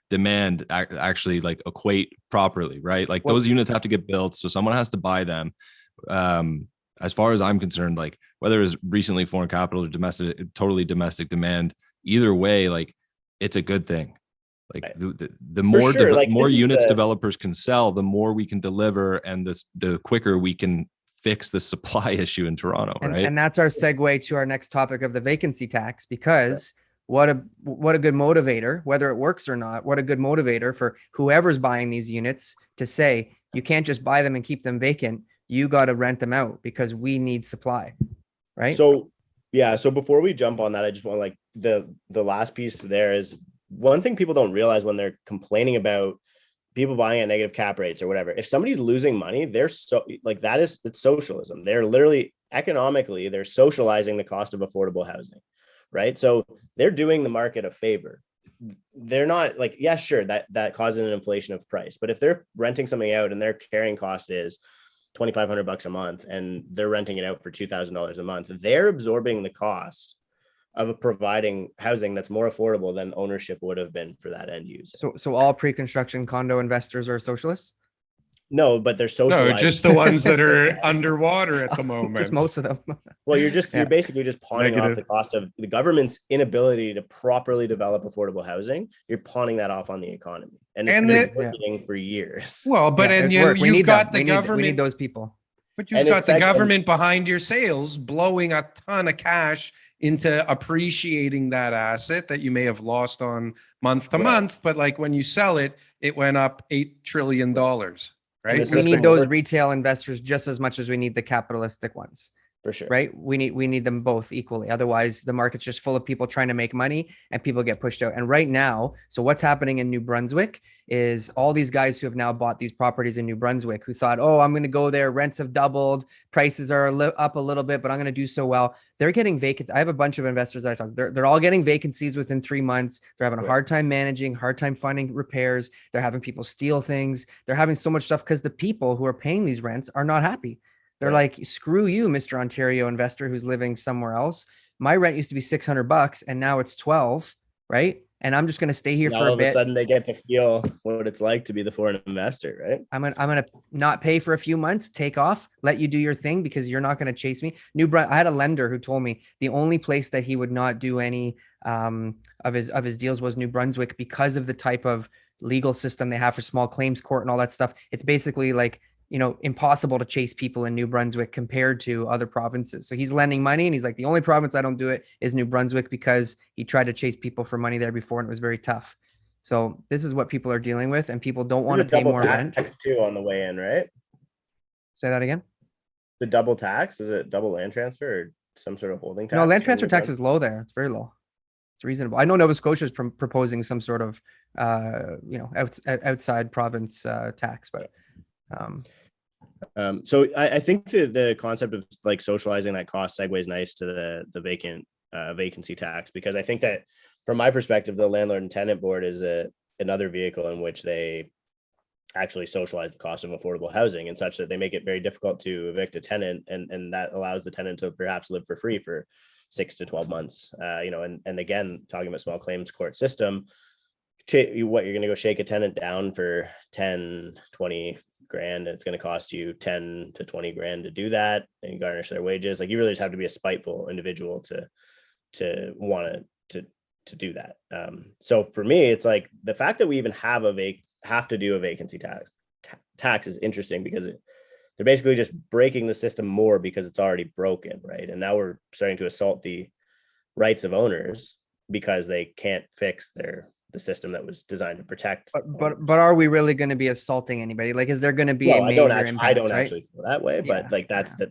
demand actually like equate properly, right? Like Well- those units have to get built. So someone has to buy them. As far as I'm concerned, like whether it's recently foreign capital or totally domestic demand, either way, like it's a good thing. Like Right. the more sure, like, more this is units the- developers can sell, the more we can deliver, and the quicker we can fix the supply issue in Toronto, right? And that's our segue to our next topic of the vacancy tax, because what a good motivator, whether it works or not, what a good motivator for whoever's buying these units to say, you can't just buy them and keep them vacant. You got to rent them out because we need supply, right? So yeah, so before we jump on that, I just want like the last piece there is one thing people don't realize when they're complaining about people buying at negative cap rates or whatever. If somebody's losing money, they're so like it's socialism. They're literally economically, they're socializing the cost of affordable housing, right? So they're doing the market a favor. They're not like, yeah, sure, that causes an inflation of price, but if they're renting something out and their carrying cost is $2,500 a month and they're renting it out for $2,000 a month, they're absorbing the cost of providing housing that's more affordable than ownership would have been for that end user. So all pre-construction condo investors are socialists? No, but they're No, socializing. just the ones that are underwater at the moment. Just most of them. Well, you're Yeah. basically just pawning off Negative. the cost of the government's inability to properly develop affordable housing. You're pawning that off on the economy, and it's And been it- working for years. Well, but Yeah, and it's work. We you've need got them. the We government. need those people. But you've And got it's the like- government behind your sales blowing a ton of cash into appreciating that asset that you may have lost on month to Right. month. But like when you sell it, it went up $8 trillion, right? And the We system need those works. retail investors just as much as we need the capitalistic ones. For sure. Right? We need them both equally. Otherwise, the market's just full of people trying to make money and people get pushed out. And right now, so what's happening in New Brunswick is all these guys who have now bought these properties in New Brunswick who thought, oh, I'm going to go there. Rents have doubled. Prices are up a little bit, but I'm going to do so well. They're getting vacant. I have a bunch of investors that I talk. They're all getting vacancies within 3 months. They're having a hard time managing, hard time finding repairs. They're having people steal things. They're having so much stuff because the people who are paying these rents are not happy. They're like, screw you, Mr. Ontario investor who's living somewhere else. My rent used to be $600 and now it's 12, right? And I'm just going to stay here Now for all a of a bit. sudden they get to feel what it's like to be the foreign investor, right? I'm gonna not pay for a few months, take off, let you do your thing because you're not gonna chase me. I had a lender who told me the only place that he would not do any of his deals was New Brunswick because of the type of legal system they have for small claims court and all that stuff. It's basically like, impossible to chase people in New Brunswick compared to other provinces. So he's lending money and he's like, the only province I don't do it is New Brunswick because he tried to chase people for money there before and it was very tough. So this is what people are dealing with, and people don't want to There's a pay double more rent. tax too on the way in, right? Say that again. The double tax, is it double land transfer or some sort of holding tax? No, land in transfer New tax Brunswick? is low there. It's very low. It's reasonable. I know Nova Scotia is proposing some sort of, outside province tax, but So I think the concept of like socializing that cost segues nice to the vacancy tax, because I think that from my perspective, the landlord and tenant board is another vehicle in which they actually socialize the cost of affordable housing and such that they make it very difficult to evict a tenant, and that allows the tenant to perhaps live for free for 6 to 12 months. And again, talking about small claims court system, what you're going to go shake a tenant down for 10, 20 grand, and it's going to cost you 10 to 20 grand to do that and garnish their wages. Like, you really just have to be a spiteful individual to want to do that. So for me, it's like the fact that we even have to do a vacancy tax is interesting, because they're basically just breaking the system more because it's already broken, right? And now we're starting to assault the rights of owners because they can't fix their the system that was designed to protect. But are we really going to be assaulting anybody? Like, is there going to be Well, a I major don't impact? Right? actually feel that way, but Yeah, like that's yeah.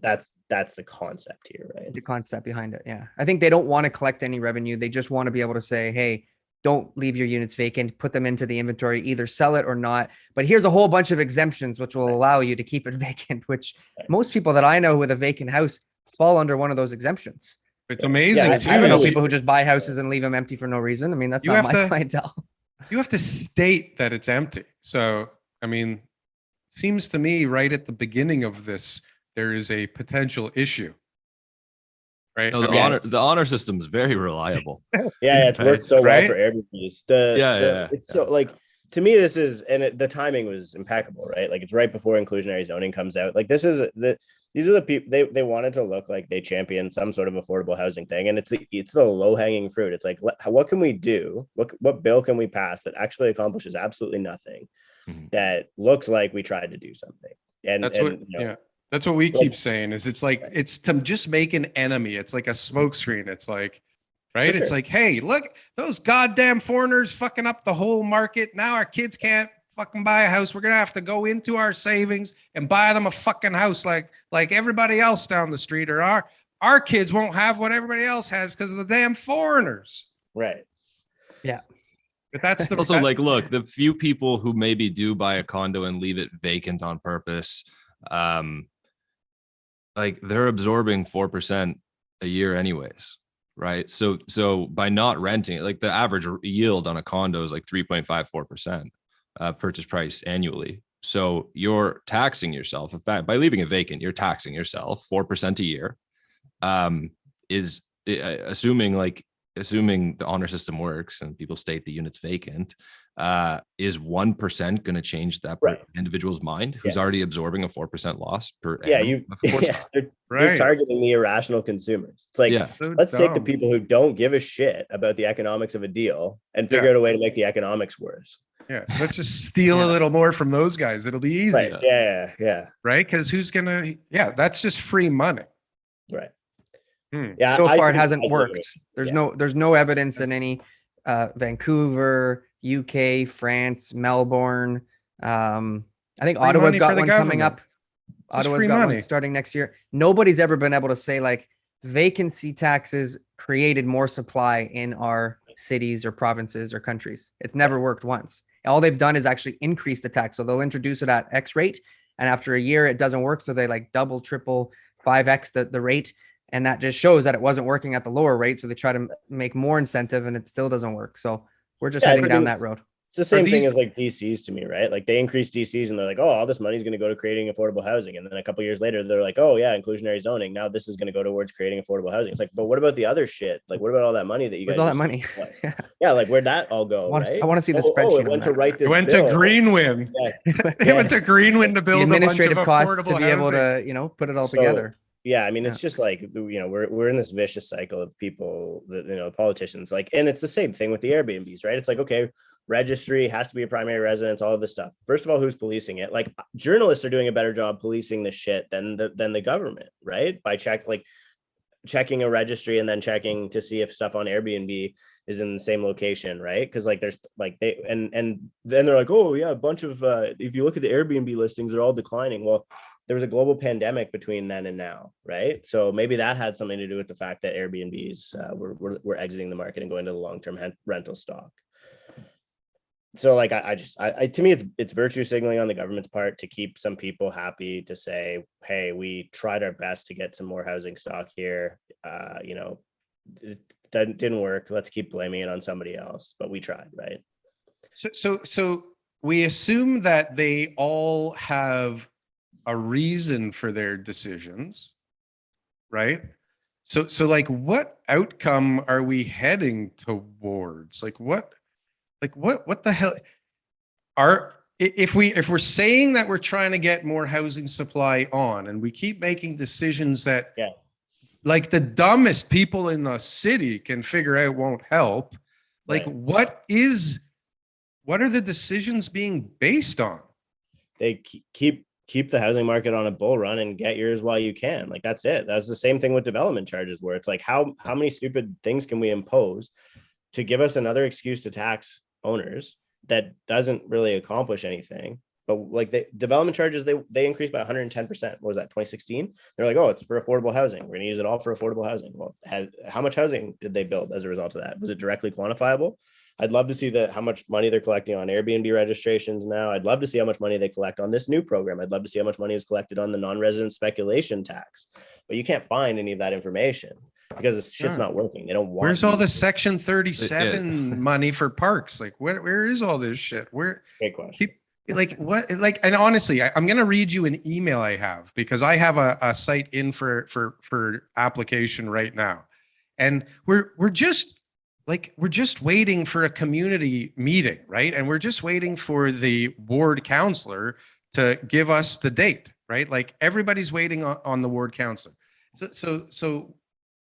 that's the concept here, right? The concept behind it. Yeah. I think they don't want to collect any revenue. They just want to be able to say, hey, don't leave your units vacant, put them into the inventory, either sell it or not. But here's a whole bunch of exemptions which will allow you to keep it vacant, which most people that I know with a vacant house fall under one of those exemptions. It's amazing Yeah, too. I don't know really- people who just buy houses and leave them empty for no reason. I mean, that's You not have my to- clientele. You have to state that it's empty. So, I mean, seems to me right at the beginning of this, there is a potential issue. Right? No, I the mean, honor system is very reliable. Yeah, it's worked Right. so well Right? for Airbnbs. Yeah. It's so like to me, this is the timing was impeccable, right? Like it's right before inclusionary zoning comes out. Like these are the people they wanted to look like they champion some sort of affordable housing thing, and it's the low hanging fruit. It's like what can we do? What bill can we pass that actually accomplishes absolutely nothing, Mhm. that looks like we tried to do something? And that's and what, you know, yeah. That's what we Like- keep saying is it's like, it's to just make an enemy. It's like a smoke screen. It's like, right? For It's sure. like, hey, look, those goddamn foreigners fucking up the whole market. Now our kids can't fucking buy a house. We're gonna have to go into our savings and buy them a fucking house like everybody else down the street, or our kids won't have what everybody else has because of the damn foreigners. right. But that's the It's also like, look, the few people who maybe do buy a condo and leave it vacant on purpose, like they're absorbing 4% a year anyways, right? So by not renting it, like the average yield on a condo is like 3.54% purchase price annually. So you're taxing yourself. In fact, by leaving it vacant, you're taxing yourself 4% a year. Is assuming the honor system works and people state the unit's vacant, is 1% going to change that Right. individual's mind who's already absorbing a 4% loss per Yeah, annum? Of course not. they're right. targeting the irrational consumers. It's like, Yeah. So let's take the dumb. people who don't give a shit about the economics of a deal and figure out a way to make the economics worse. Yeah, let's just steal a Yeah. little more from those guys. It'll be easy, Right. right? Yeah. Because who's gonna? Yeah, that's just free money. Right. Hmm. Yeah. So I far, it think- hasn't I think worked. it- There's yeah. there's no evidence in any Vancouver, UK, France, Melbourne. I think Free Ottawa's money got for the one coming government. up. Ottawa's free got money. one starting next year. Nobody's ever been able to say like vacancy taxes created more supply in our cities or provinces or countries. It's never worked once. All they've done is actually increase the tax. So they'll introduce it at X rate, and after a year it doesn't work. So they like double, triple, 5X the rate. And that just shows that it wasn't working at the lower rate. So they try to make more incentive and it still doesn't work. So we're just Yeah, heading it's down because- that road. It's the same thing these- as like DCs to me, right? Like they increase DCs and they're like, oh, all this money is going to go to creating affordable housing. And then a couple years later, they're like, oh yeah, inclusionary zoning. Now this is going to go towards creating affordable housing. It's like, but what about the other shit? Like, what about all that money that you Where's guys? all that just money? spent? Yeah, like where'd that all go? Right? I want to see the Oh, spreadsheet. it on went to that. write this. It went bill. to Greenwin. Yeah. It went to Greenwin to The build a bunch of administrative costs to affordable be able housing. to, put it all So- together. Yeah, I mean, it's Yeah. just like, we're in this vicious cycle of people that, politicians like, and it's the same thing with the Airbnbs, right? It's like, okay, registry has to be a primary residence, all of this stuff. First of all, who's policing it? Like journalists are doing a better job policing this shit than the government, right? By checking a registry and then checking to see if stuff on Airbnb is in the same location, right? Because like there's like they and then they're like, oh yeah, a bunch of if you look at the Airbnb listings, they're all declining. Well, there was a global pandemic between then and now, right? So maybe that had something to do with the fact that Airbnbs were exiting the market and going to the long-term rental stock. So like I to me it's virtue signaling on the government's part to keep some people happy, to say, hey, we tried our best to get some more housing stock here. It didn't work. Let's keep blaming it on somebody else, but we tried, right? So we assume that they all have a reason for their decisions, right? So like what outcome are we heading towards? Like what the hell if we're saying that we're trying to get more housing supply on, and we keep making decisions that Yeah. like the dumbest people in the city can figure out won't help, like Right. what are the decisions being based on? They keep the housing market on a bull run and get yours while you can. Like that's it. That's the same thing with development charges, where it's like how many stupid things can we impose to give us another excuse to tax owners that doesn't really accomplish anything. But like the development charges, they increased by 110%. What was that, 2016? They're like, oh, it's for affordable housing. We're gonna use it all for affordable housing. Well, how much housing did they build as a result of that? Was it directly quantifiable? I'd love to see how much money they're collecting on Airbnb registrations now. I'd love to see how much money they collect on this new program. I'd love to see how much money is collected on the non-resident speculation tax. But you can't find any of that information because this shit's not working. They don't want. Where's all you the to- Section 37 money for parks? Like, where is all this shit? Where? Great question. Like what? Like, and honestly, I'm gonna read you an email I have because I have a site in for application right now, and we're just waiting for a community meeting, right? And we're just waiting for the ward counselor to give us the date, right? Like everybody's waiting on the ward counselor. So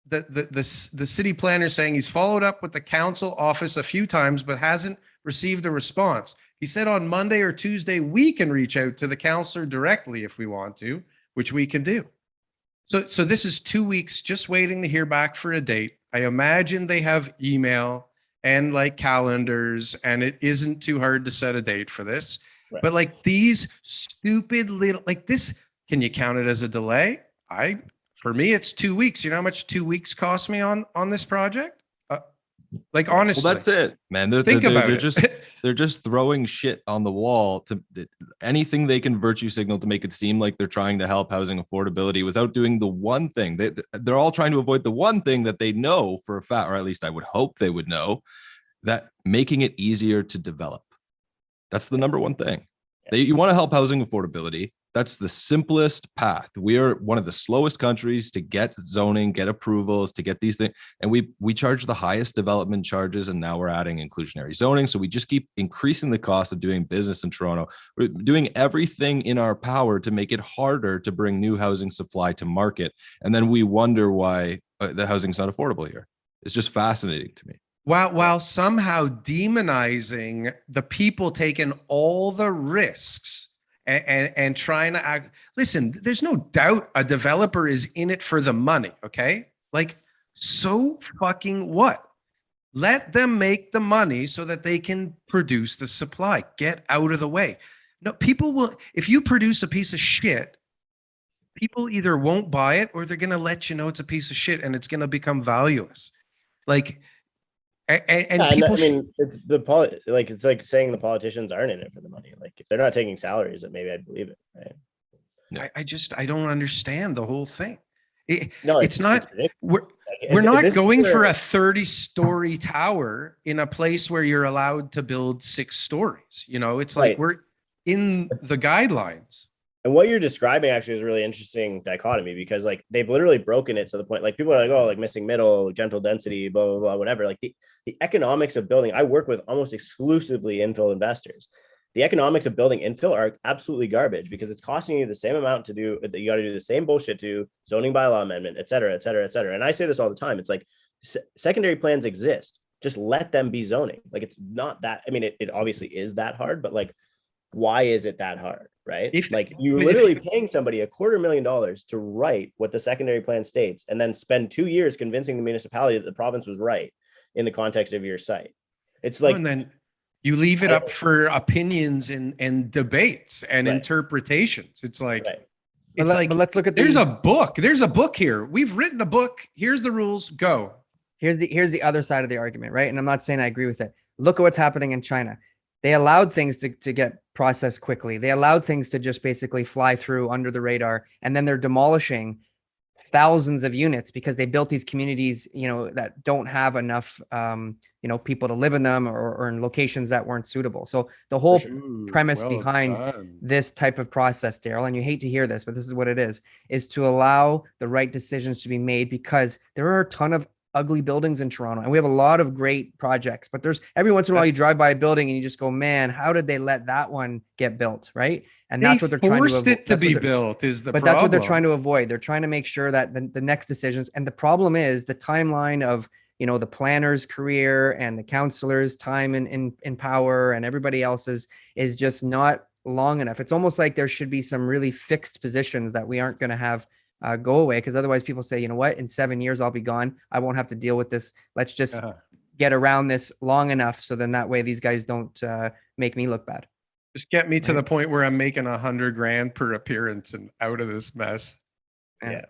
the city planner saying he's followed up with the council office a few times but hasn't received a response. He said on Monday or Tuesday we can reach out to the counselor directly if we want to, which we can do. So this is 2 weeks just waiting to hear back for a date. I imagine they have email and like calendars, and it isn't too hard to set a date for this. Right. But like these stupid little, like this, can you count it as a delay? For me, it's 2 weeks. You know how much 2 weeks cost me on this project? Like honestly, Well, that's it, man. They're they're just throwing shit on the wall to anything they can virtue signal to make it seem like they're trying to help housing affordability without doing the one thing. They're all trying to avoid the one thing that they know for a fact, or at least I would hope they would know, that making it easier to develop. That's the number one thing. You want to help housing affordability. That's the simplest path. We are one of the slowest countries to get zoning, get approvals, to get these things. And we charge the highest development charges, and now we're adding inclusionary zoning. So we just keep increasing the cost of doing business in Toronto. We're doing everything in our power to make it harder to bring new housing supply to market. And then we wonder why the housing's not affordable here. It's just fascinating to me. While somehow demonizing the people taking all the risks and trying to act. Listen, there's no doubt a developer is in it for the money. Okay. Like, so fucking what? Let them make the money so that they can produce the supply. Get out of the way. No, people will, if you produce a piece of shit, people either won't buy it or they're going to let you know it's a piece of shit and it's going to become valueless. Like, and Yeah, people, I mean, it's it's like saying the politicians aren't in it for the money. Like if they're not taking salaries, then maybe I'd believe it. Right? I don't understand the whole thing. No, It's not. We're Like, not this is going where- for a 30-story tower in a place where you're allowed to build 6 stories. You know, it's like Right. we're in the guidelines. And what you're describing actually is a really interesting dichotomy because like they've literally broken it to the point like people are like, oh, like missing middle, gentle density, blah, blah, blah, whatever. Like the economics of building, I work with almost exclusively infill investors. The economics of building infill are absolutely garbage because it's costing you the same amount to do, you got to do the same bullshit to zoning bylaw amendment, et cetera, et cetera, et cetera. And I say this all the time. It's like secondary plans exist. Just let them be zoning. Like it's not that, I mean, it obviously is that hard, but like, why is it that hard? Right? Like you're literally paying somebody $250,000 to write what the secondary plan states and then spend 2 years convincing the municipality that the province was right in the context of your site. It's like, and then you leave it up for opinions and debates and Right. interpretations. It's like, right. But let's look at there's a book. There's a book here. We've written a book. Here's the rules. Go. here's the other side of the argument, right? And I'm not saying I agree with it. Look at what's happening in China. They allowed things to get processed quickly. They allowed things to just basically fly through under the radar. And then they're demolishing thousands of units because they built these communities, you know, that don't have enough, people to live in them or in locations that weren't suitable. So the whole premise behind this type of process, Daryl, and you hate to hear this, but this is what it is to allow the right decisions to be made because there are a ton of ugly buildings in Toronto and we have a lot of great projects, but there's every once in a while you drive by a building and you just go, man, how did they let that one get built? Right. And that's what they're trying to forced it to be built is the but problem. that's what they're trying to avoid. They're trying to make sure that the next decisions, and the problem is the timeline of, you know, the planner's career and the counselor's time in power and everybody else's is just not long enough. It's almost like there should be some really fixed positions that we aren't going to have go away, because otherwise people say, you know what, in 7 years I'll be gone. I won't have to deal with this. Let's just get around this long enough so then that way these guys don't make me look bad. Just get me to Right. the point where I'm making 100 grand per appearance and out of this mess. Yeah.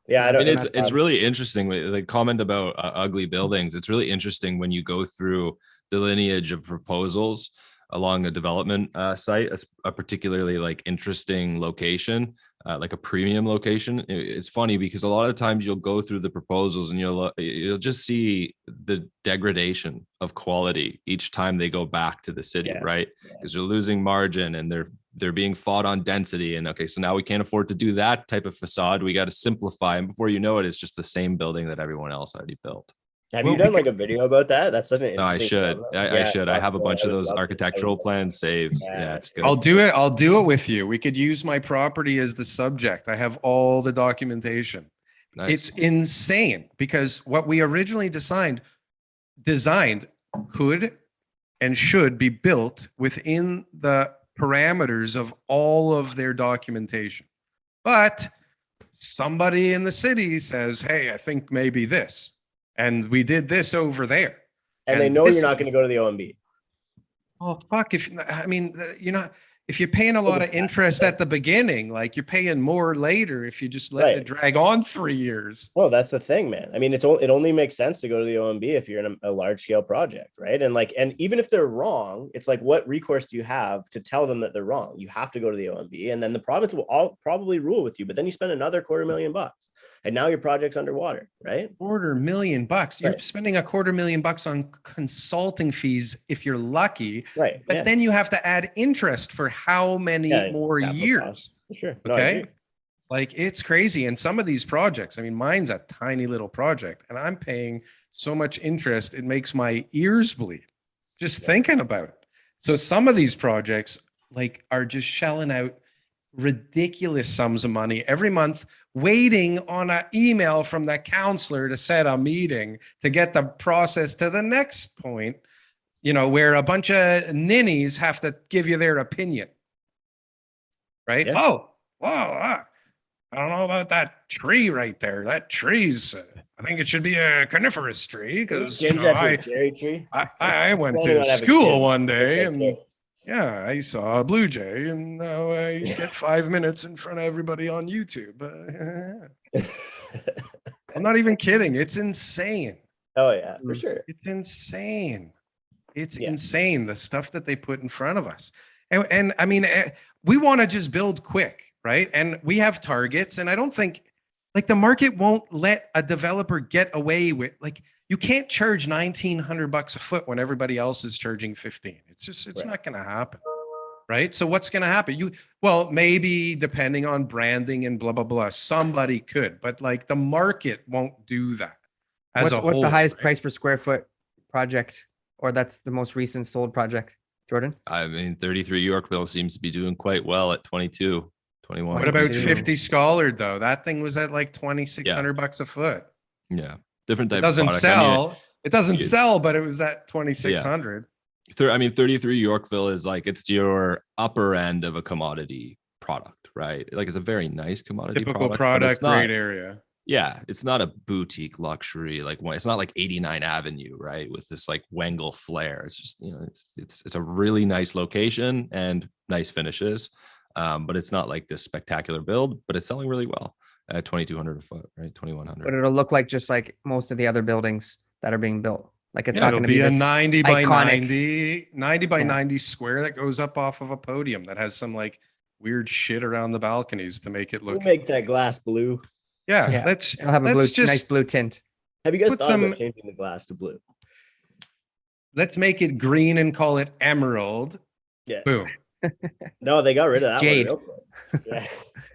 Yeah, I I don't. mean, And it's that's- really interesting. The comment about ugly buildings. It's really interesting when you go through the lineage of proposals along a development site, a particularly like interesting location, like a premium location. It's funny because a lot of times you'll go through the proposals and you'll just see the degradation of quality each time they go back to the city, Yeah. right? Because they're losing margin and they're being fought on density. And okay, so now we can't afford to do that type of facade. We got to simplify. And before you know it, it's just the same building that everyone else already built. Have Well, you done like a video about that? That's such an No, I interesting. should. genre. I should. I have a bunch of would those love to. architectural plan saves. Yeah, Yeah, it's good. I'll do it. I'll do it with you. We could use my property as the subject. I have all the documentation. Nice. It's insane because what we originally designed could and should be built within the parameters of all of their documentation. But somebody in the city says, "Hey, I think maybe this." And we did this over there. And they And know this you're not going to is- go to the OMB. Oh, fuck. You're not, if you're paying a lot of interest at the beginning, like you're paying more later if you just let it Right. drag on 3 years. Well, that's the thing, man. I mean, it only makes sense to go to the OMB if you're in a large scale project, right? And even if they're wrong, it's like, what recourse do you have to tell them that they're wrong? You have to go to the OMB, and then the province will all probably rule with you. But then you spend another $250,000, and now your project's underwater, right? $250,000. You're Right. spending $250,000 on consulting fees if you're lucky, Right. but yeah. then you have to add interest for how many Yeah, more capital years? costs, for sure. No, I Okay. agree. Like it's crazy. And some of these projects, I mean, mine's a tiny little project and I'm paying so much interest, it makes my ears bleed just thinking about it. So some of these projects like are just shelling out ridiculous sums of money every month, waiting on an email from the counselor to set a meeting to get the process to the next point, where a bunch of ninnies have to give you their opinion. Right? Yeah. Oh, well, I don't know about that tree right there. That tree's, I think it should be a coniferous tree because Change that to a cherry tree. I went Planning to on having school kids. one day That's and yeah, I saw a blue jay and now I get 5 minutes in front of everybody on YouTube. it. I'm not even kidding. It's insane. Oh yeah, for sure. It's insane. It's Yeah. insane the stuff that they put in front of us. And I mean, we want to just build quick, right? And we have targets. And I don't think like the market won't let a developer get away with like you can't charge $1,900 a foot when everybody else is charging 15. It's Right. not going to happen. Right. So what's going to happen? Maybe depending on branding and blah, blah, blah, somebody could, but like the market won't do that. What's the whole, highest right? price per square foot project, or that's the most recent sold project, Jordan? I mean, 33 Yorkville seems to be doing quite well at 22, 21. What about Two. 50 Scholar though? That thing was at like $2,600 a foot. Yeah, different type It doesn't of product. I mean, sell. It doesn't you- sell, but it was at 2,600. I mean, 33 Yorkville is like it's your upper end of a commodity product, right? Like it's a very nice commodity Typical but product, it's not, great area. yeah, it's not a boutique luxury. Like it's not like 89 Avenue, right? With this like Wengel flair. It's just it's a really nice location and nice finishes, but it's not like this spectacular build. But it's selling really well at 2,200 a foot, right? 2,100. But it'll look like just like most of the other buildings that are being built. Like it's Yeah, not it'll going to be be a this 90 by iconic- 90 by Yeah. 90 square that goes up off of a podium that has some like weird shit around the balconies to make it We'll look. make that glass blue. Yeah, Yeah. let's It'll have a blue, let's just nice blue tint. Have you guys Put thought some- about changing the glass to blue? let's make it green and call it emerald. Yeah. Boom. No, they got rid of that Jade. one real quick. Yeah.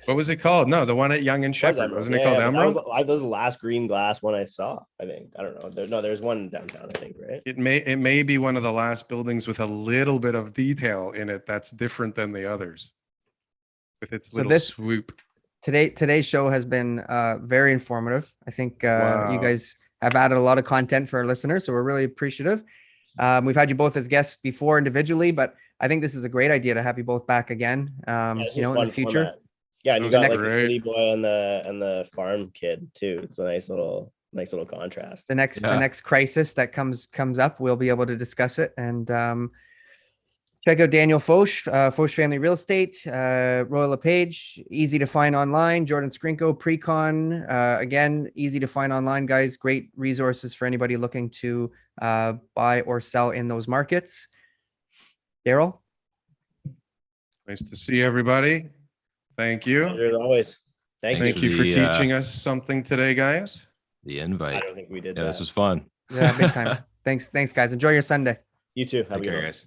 What was it called? No, the one at Young and Was Shepherd. Emerald. Wasn't it Yeah, called but Emerald? That was the last green glass one I saw. I think. I don't know. There's one downtown. I think, right? It may be one of the last buildings with a little bit of detail in it that's different than the others. With its So little this- swoop. Today's show has been very informative. I think you Wow. guys have added a lot of content for our listeners, so we're really appreciative. We've had you both as guests before individually, but I think this is a great idea to have you both back again. Yeah, it's In just the fun future. format. Yeah, and you Those got next- like the great. city boy and the farm kid too. It's a nice little nice little contrast. the next Yeah. crisis that comes up, we'll be able to discuss it. And check out Daniel Foch, Foch Family Real Estate, Royal LePage, easy to find online. Jordan Skrinko, Precon, again, easy to find online, guys. Great resources for anybody looking to buy or sell in those markets. Daryl, Nice to see everybody. Thank you. Pleasure as always. Thank Thanks you. Thank you for the, teaching us something today, guys. The I invite. don't think we did Yeah, that. this was fun. yeah, big time. Thanks, guys. Enjoy your Sunday. You too. Have a Take good care, one. guys.